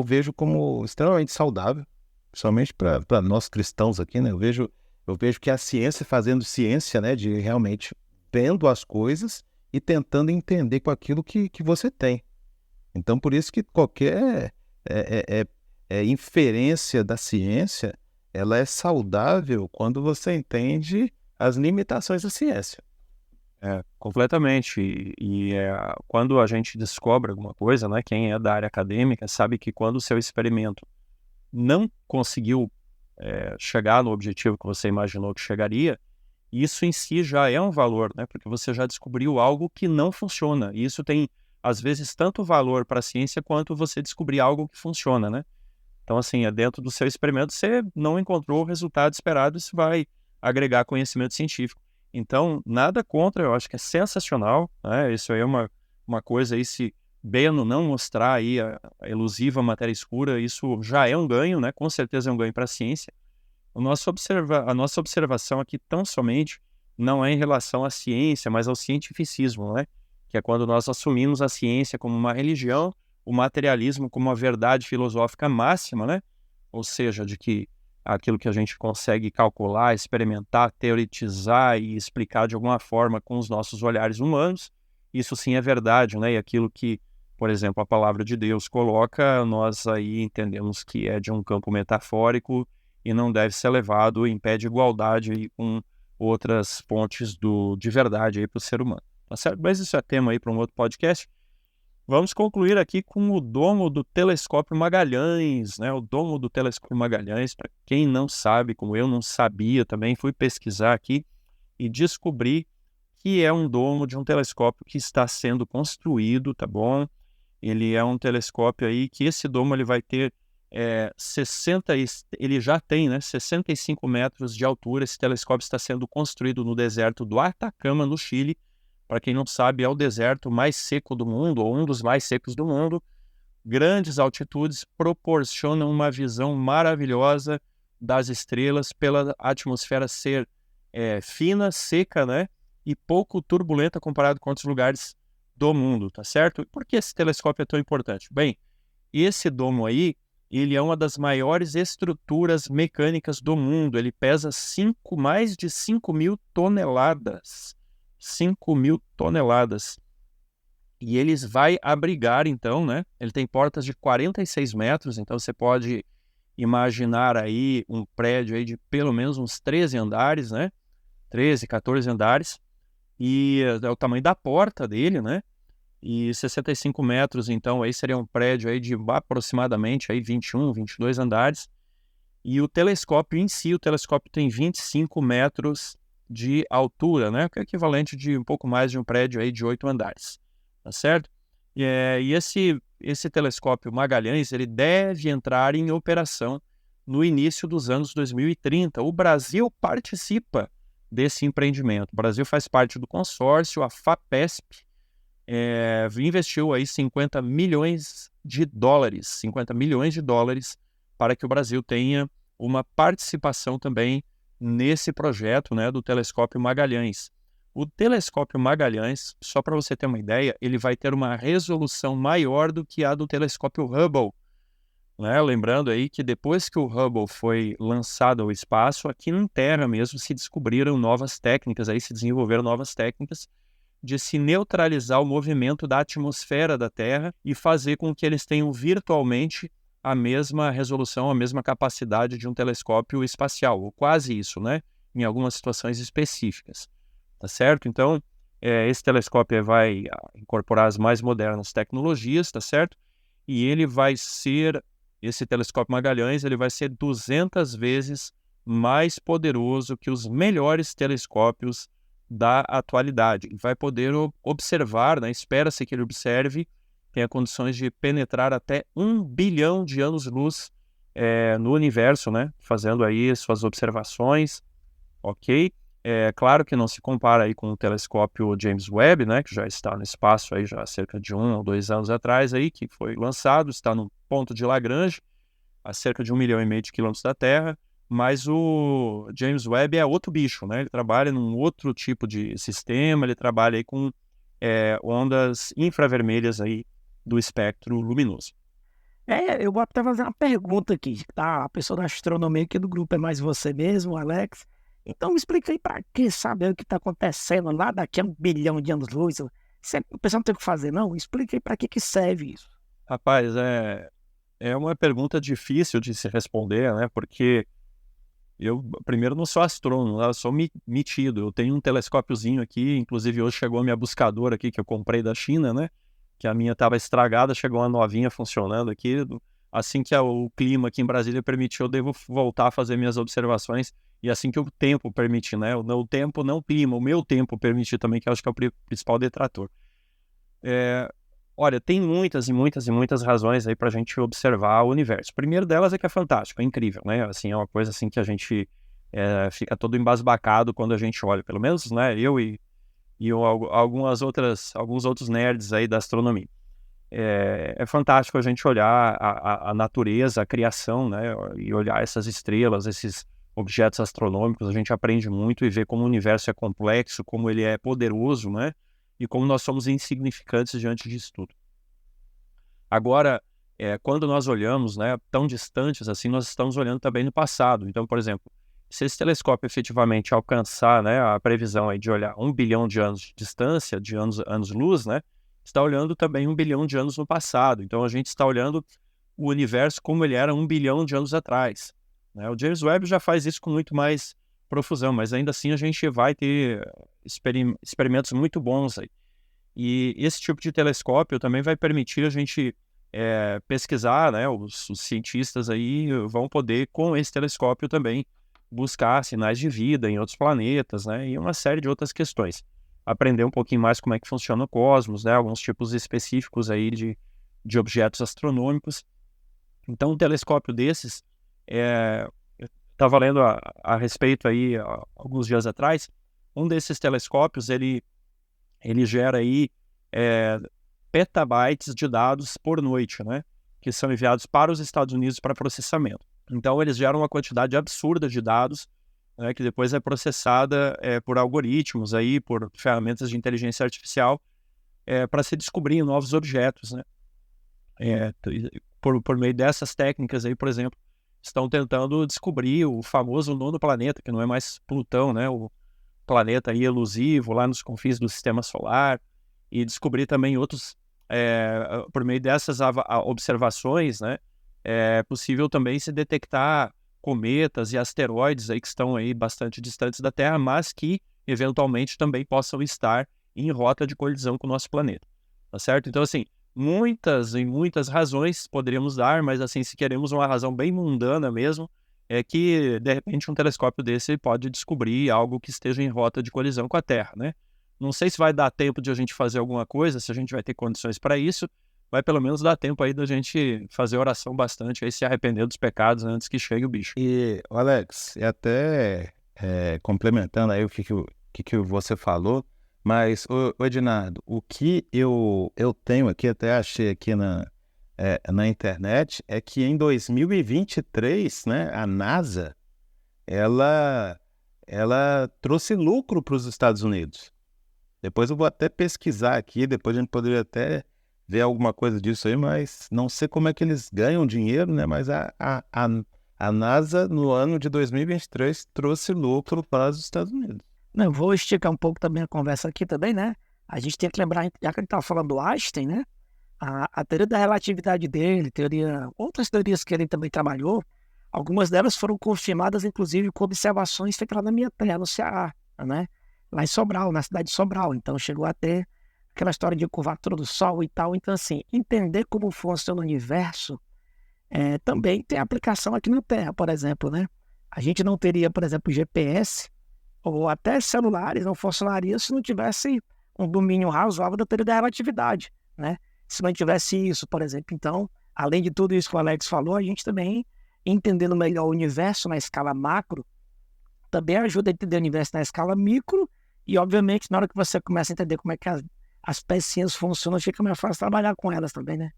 vejo como extremamente saudável, principalmente para nós cristãos aqui, né? Eu vejo que a ciência fazendo ciência, né? De realmente vendo as coisas e tentando entender com aquilo que você tem. Então, por isso que qualquer inferência da ciência, ela é saudável quando você entende as limitações da ciência. Completamente. Quando a gente descobre alguma coisa, né, quem é da área acadêmica sabe que quando o seu experimento não conseguiu chegar no objetivo que você imaginou que chegaria, isso em si já é um valor, né, porque você já descobriu algo que não funciona. E isso tem, às vezes, tanto valor para a ciência quanto você descobrir algo que funciona, né? Então, assim, dentro do seu experimento, você não encontrou o resultado esperado, isso vai agregar conhecimento científico. Então, nada contra, eu acho que é sensacional, né? Isso aí é uma coisa aí, se Bennu não mostrar aí a elusiva matéria escura, isso já é um ganho, né? Com certeza é um ganho para a ciência. A nossa observação aqui tão somente não é em relação à ciência, mas ao cientificismo, né? Que é quando nós assumimos a ciência como uma religião, o materialismo como uma verdade filosófica máxima, né? Ou seja, de que aquilo que a gente consegue calcular, experimentar, teoretizar e explicar de alguma forma com os nossos olhares humanos, isso sim é verdade, né? E aquilo que, por exemplo, a palavra de Deus coloca, nós aí entendemos que é de um campo metafórico e não deve ser levado em pé de igualdade aí com outras fontes de verdade aí para o ser humano, tá tá certo? Mas isso é tema aí para um outro podcast. Vamos concluir aqui com o domo do Telescópio Magalhães, né? O domo do Telescópio Magalhães, para quem não sabe, como eu não sabia também, fui pesquisar aqui e descobri que é um domo de um telescópio que está sendo construído, tá bom? Ele é um telescópio aí que esse domo ele vai ter 60, ele já tem, né, 65 metros de altura. Esse telescópio está sendo construído no deserto do Atacama, no Chile. Para quem não sabe, é o deserto mais seco do mundo, ou um dos mais secos do mundo. Grandes altitudes proporcionam uma visão maravilhosa das estrelas pela atmosfera ser fina, seca, né, e pouco turbulenta comparado com outros lugares do mundo, tá certo? E por que esse telescópio é tão importante? Bem, esse domo aí, ele é uma das maiores estruturas mecânicas do mundo. Ele pesa mais de 5.000 toneladas. 5.000 toneladas. E ele vai abrigar, então, né? Ele tem portas de 46 metros, então você pode imaginar aí um prédio aí de pelo menos uns 13 andares, né? 13, 14 andares. E é o tamanho da porta dele, né? E 65 metros, então, aí seria um prédio aí de aproximadamente aí 21, 22 andares. E o telescópio em si, o telescópio tem 25 metros de altura, né? Que é equivalente de um pouco mais de um prédio aí de 8 andares, tá certo? E esse telescópio Magalhães, ele deve entrar em operação no início dos anos 2030. O Brasil participa desse empreendimento. O Brasil faz parte do consórcio, a FAPESP, investiu aí 50 milhões de dólares para que o Brasil tenha uma participação também nesse projeto, né, do telescópio Magalhães. O telescópio Magalhães, só para você ter uma ideia, ele vai ter uma resolução maior do que a do telescópio Hubble, né? Lembrando aí que depois que o Hubble foi lançado ao espaço, aqui na Terra mesmo se descobriram novas técnicas, aí se desenvolveram novas técnicas de se neutralizar o movimento da atmosfera da Terra e fazer com que eles tenham virtualmente a mesma resolução, a mesma capacidade de um telescópio espacial, ou quase isso, né? Em algumas situações específicas, tá certo? Então, esse telescópio vai incorporar as mais modernas tecnologias, tá certo? E esse telescópio Magalhães, ele vai ser 200 vezes mais poderoso que os melhores telescópios da atualidade. Ele vai poder observar, né? Espera-se que ele observe, tenha condições de penetrar até 1 bilhão de anos-luz no universo, né? Fazendo aí suas observações, ok? Claro que não se compara aí com o telescópio James Webb, né? Que já está no espaço aí já há cerca de 1 ou 2 anos atrás aí, que foi lançado, está no ponto de Lagrange, a cerca de 1,5 milhão de quilômetros da Terra. Mas o James Webb é outro bicho, né? Ele trabalha num outro tipo de sistema, ele trabalha aí com ondas infravermelhas aí do espectro luminoso. Eu vou até fazer uma pergunta aqui, tá? A pessoa da astronomia aqui do grupo é mais você mesmo, Alex. Então me explica aí para que saber o que está acontecendo lá daqui a 1 bilhão de anos-luz. O pessoal não tem o que fazer, não? Explica aí para que serve isso. Rapaz, é uma pergunta difícil de se responder, né? Porque eu, primeiro, não sou astrônomo, eu sou metido. Eu tenho um telescópiozinho aqui, inclusive hoje chegou a minha buscadora aqui, que eu comprei da China, né? Que a minha estava estragada, chegou uma novinha funcionando aqui. Assim que o clima aqui em Brasília permitiu, eu devo voltar a fazer minhas observações. E assim que o tempo permitir, né? O tempo, não o clima, o meu tempo permitir também, que eu acho que é o principal detrator. Olha, tem muitas e muitas e muitas razões aí para a gente observar o universo. O primeiro delas é que é fantástico, é incrível, né? Assim, é uma coisa assim que a gente fica todo embasbacado quando a gente olha, pelo menos, né? Eu e alguns outros nerds aí da astronomia. É fantástico a gente olhar a natureza, a criação, né? E olhar essas estrelas, esses objetos astronômicos. A gente aprende muito e vê como o universo é complexo, como ele é poderoso, né? E como nós somos insignificantes diante disso tudo. Agora, quando nós olhamos, né, tão distantes assim, nós estamos olhando também no passado. Então, por exemplo, se esse telescópio efetivamente alcançar, né, a previsão aí de olhar 1 bilhão de anos de distância, de anos-luz, né, está olhando também 1 bilhão de anos no passado. Então, a gente está olhando o universo como ele era 1 bilhão de anos atrás, né? O James Webb já faz isso com muito mais profusão, mas ainda assim a gente vai ter experimentos muito bons aí. E esse tipo de telescópio também vai permitir a gente pesquisar, né? Os cientistas aí vão poder, com esse telescópio também, buscar sinais de vida em outros planetas, né? E uma série de outras questões. Aprender um pouquinho mais como é que funciona o cosmos, né? Alguns tipos específicos aí de objetos astronômicos. Então, um telescópio desses, eu estava lendo a respeito aí alguns dias atrás, um desses telescópios, ele gera aí petabytes de dados por noite, né? Que são enviados para os Estados Unidos para processamento. Então, eles geram uma quantidade absurda de dados, né, que depois é processada por algoritmos, aí, por ferramentas de inteligência artificial, para se descobrir novos objetos, né? Por meio dessas técnicas aí, por exemplo, estão tentando descobrir o famoso nono planeta, que não é mais Plutão, né? O planeta aí elusivo lá nos confins do sistema solar, e descobrir também outros, por meio dessas observações, né? É possível também se detectar cometas e asteroides aí que estão aí bastante distantes da Terra, mas que eventualmente também possam estar em rota de colisão com o nosso planeta, tá certo? Então, assim, muitas razões poderíamos dar, mas assim, se queremos uma razão bem mundana mesmo, é que, de repente, um telescópio desse pode descobrir algo que esteja em rota de colisão com a Terra, né? Não sei se vai dar tempo de a gente fazer alguma coisa, se a gente vai ter condições para isso, vai pelo menos dar tempo aí da gente fazer oração bastante, aí se arrepender dos pecados antes que chegue o bicho. E, Alex, e até complementando aí o que você falou, mas, ô Ednardo, o que eu tenho aqui, até achei aqui na internet, é que em 2023, né, a NASA, ela trouxe lucro para os Estados Unidos. Depois eu vou até pesquisar aqui, depois a gente poderia até ver alguma coisa disso aí, mas não sei como é que eles ganham dinheiro, né? Mas a NASA, no ano de 2023, trouxe lucro para os Estados Unidos. Não, vou esticar um pouco também a conversa aqui também, né? A gente tem que lembrar, já que a gente estava falando do Einstein, né? A teoria da relatividade dele, outras teorias que ele também trabalhou, algumas delas foram confirmadas, inclusive, com observações feitas lá na minha terra, no Ceará, né? Lá em Sobral, na cidade de Sobral. Então, chegou a ter aquela história de curvatura do Sol e tal. Então, assim, entender como funciona o universo também tem aplicação aqui na Terra, por exemplo, né? A gente não teria, por exemplo, GPS ou até celulares não funcionariam se não tivesse um domínio razoável da teoria da relatividade, né? Se não tivesse isso, por exemplo. Então, além de tudo isso que o Alex falou, a gente também, entendendo melhor o universo na escala macro, também ajuda a entender o universo na escala micro e, obviamente, na hora que você começa a entender como é que as pecinhas funcionam, fica mais fácil trabalhar com elas também, né?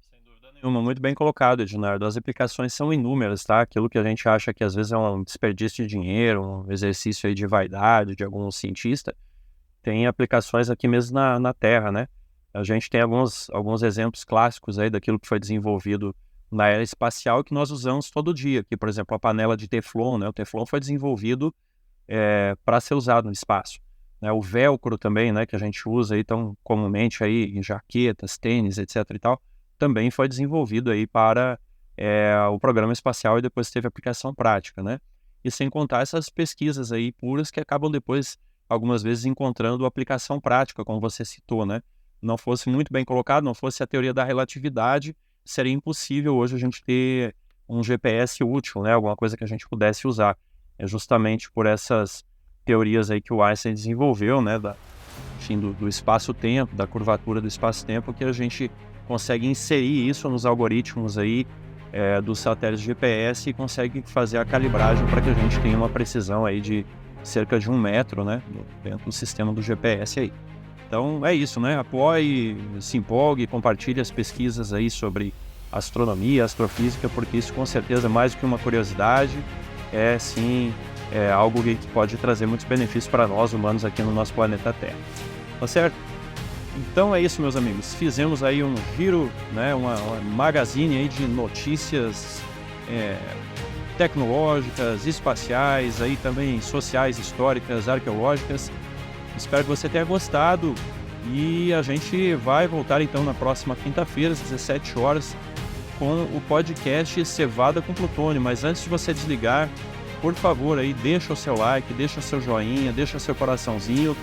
Sem dúvida nenhuma, muito bem colocado, Ednardo. As aplicações são inúmeras, tá? Aquilo que a gente acha que às vezes é um desperdício de dinheiro, um exercício aí de vaidade de algum cientista, tem aplicações aqui mesmo na Terra, né? A gente tem alguns exemplos clássicos aí daquilo que foi desenvolvido na era espacial que nós usamos todo dia. Aqui, por exemplo, a panela de Teflon, né? O Teflon foi desenvolvido para ser usado no espaço. Né? O velcro também, né? Que a gente usa aí tão comumente aí em jaquetas, tênis, etc. e tal, também foi desenvolvido aí para o programa espacial e depois teve aplicação prática, né? E sem contar essas pesquisas aí puras que acabam depois, algumas vezes, encontrando aplicação prática, como você citou, né? Não fosse muito bem colocado, não fosse a teoria da relatividade, seria impossível hoje a gente ter um GPS útil, né? Alguma coisa que a gente pudesse usar. É justamente por essas teorias aí que o Einstein desenvolveu, né? Do espaço-tempo, da curvatura do espaço-tempo, que a gente consegue inserir isso nos algoritmos aí dos satélites GPS e consegue fazer a calibragem para que a gente tenha uma precisão aí de cerca de 1 metro, né? Dentro do sistema do GPS aí. Então é isso, né? Apoie, se empolgue, compartilhe as pesquisas aí sobre astronomia, astrofísica, porque isso com certeza é mais do que uma curiosidade, sim algo que pode trazer muitos benefícios para nós humanos aqui no nosso planeta Terra. Tá certo? Então é isso, meus amigos. Fizemos aí um giro, né? Uma magazine aí de notícias tecnológicas, espaciais, aí também sociais, históricas, arqueológicas. Espero que você tenha gostado e a gente vai voltar então na próxima quinta-feira, às 17 horas, com o podcast Cevada com Plutônio. Mas antes de você desligar, por favor, aí deixa o seu like, deixa o seu joinha, deixa o seu coraçãozinho,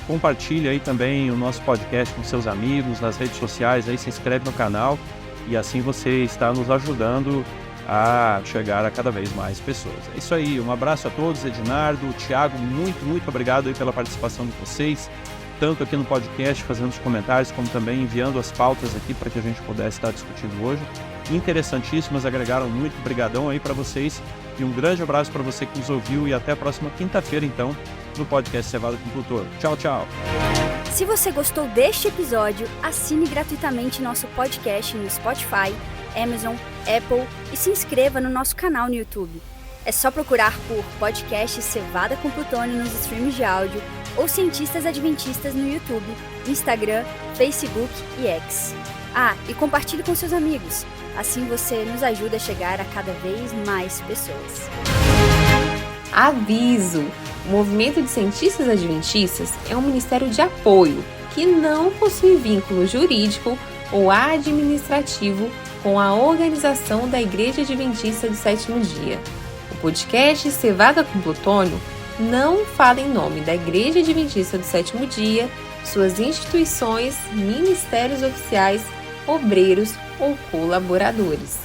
Compartilhe aí também o nosso podcast com seus amigos nas redes sociais, aí se inscreve no canal e assim você está nos ajudando a chegar a cada vez mais pessoas. É isso aí, um abraço a todos, Ednardo, Thiago, muito obrigado aí pela participação de vocês, tanto aqui no podcast, fazendo os comentários, como também enviando as pautas aqui para que a gente pudesse estar discutindo hoje. Interessantíssimas, agregaram muito, brigadão aí para vocês e um grande abraço para você que nos ouviu e até a próxima quinta-feira então no podcast Cevada com Cultor. Tchau. Se você gostou deste episódio, assine gratuitamente nosso podcast no Spotify, Amazon, Apple e se inscreva no nosso canal no YouTube. É só procurar por podcast Cevada com Plutônio nos streams de áudio ou Cientistas Adventistas no YouTube, Instagram, Facebook e X. E compartilhe com seus amigos. Assim você nos ajuda a chegar a cada vez mais pessoas. Aviso! O Movimento de Cientistas Adventistas é um ministério de apoio que não possui vínculo jurídico ou administrativo com a organização da Igreja Adventista do Sétimo Dia. O podcast Cevada com Plutônio não fala em nome da Igreja Adventista do Sétimo Dia, suas instituições, ministérios oficiais, obreiros ou colaboradores.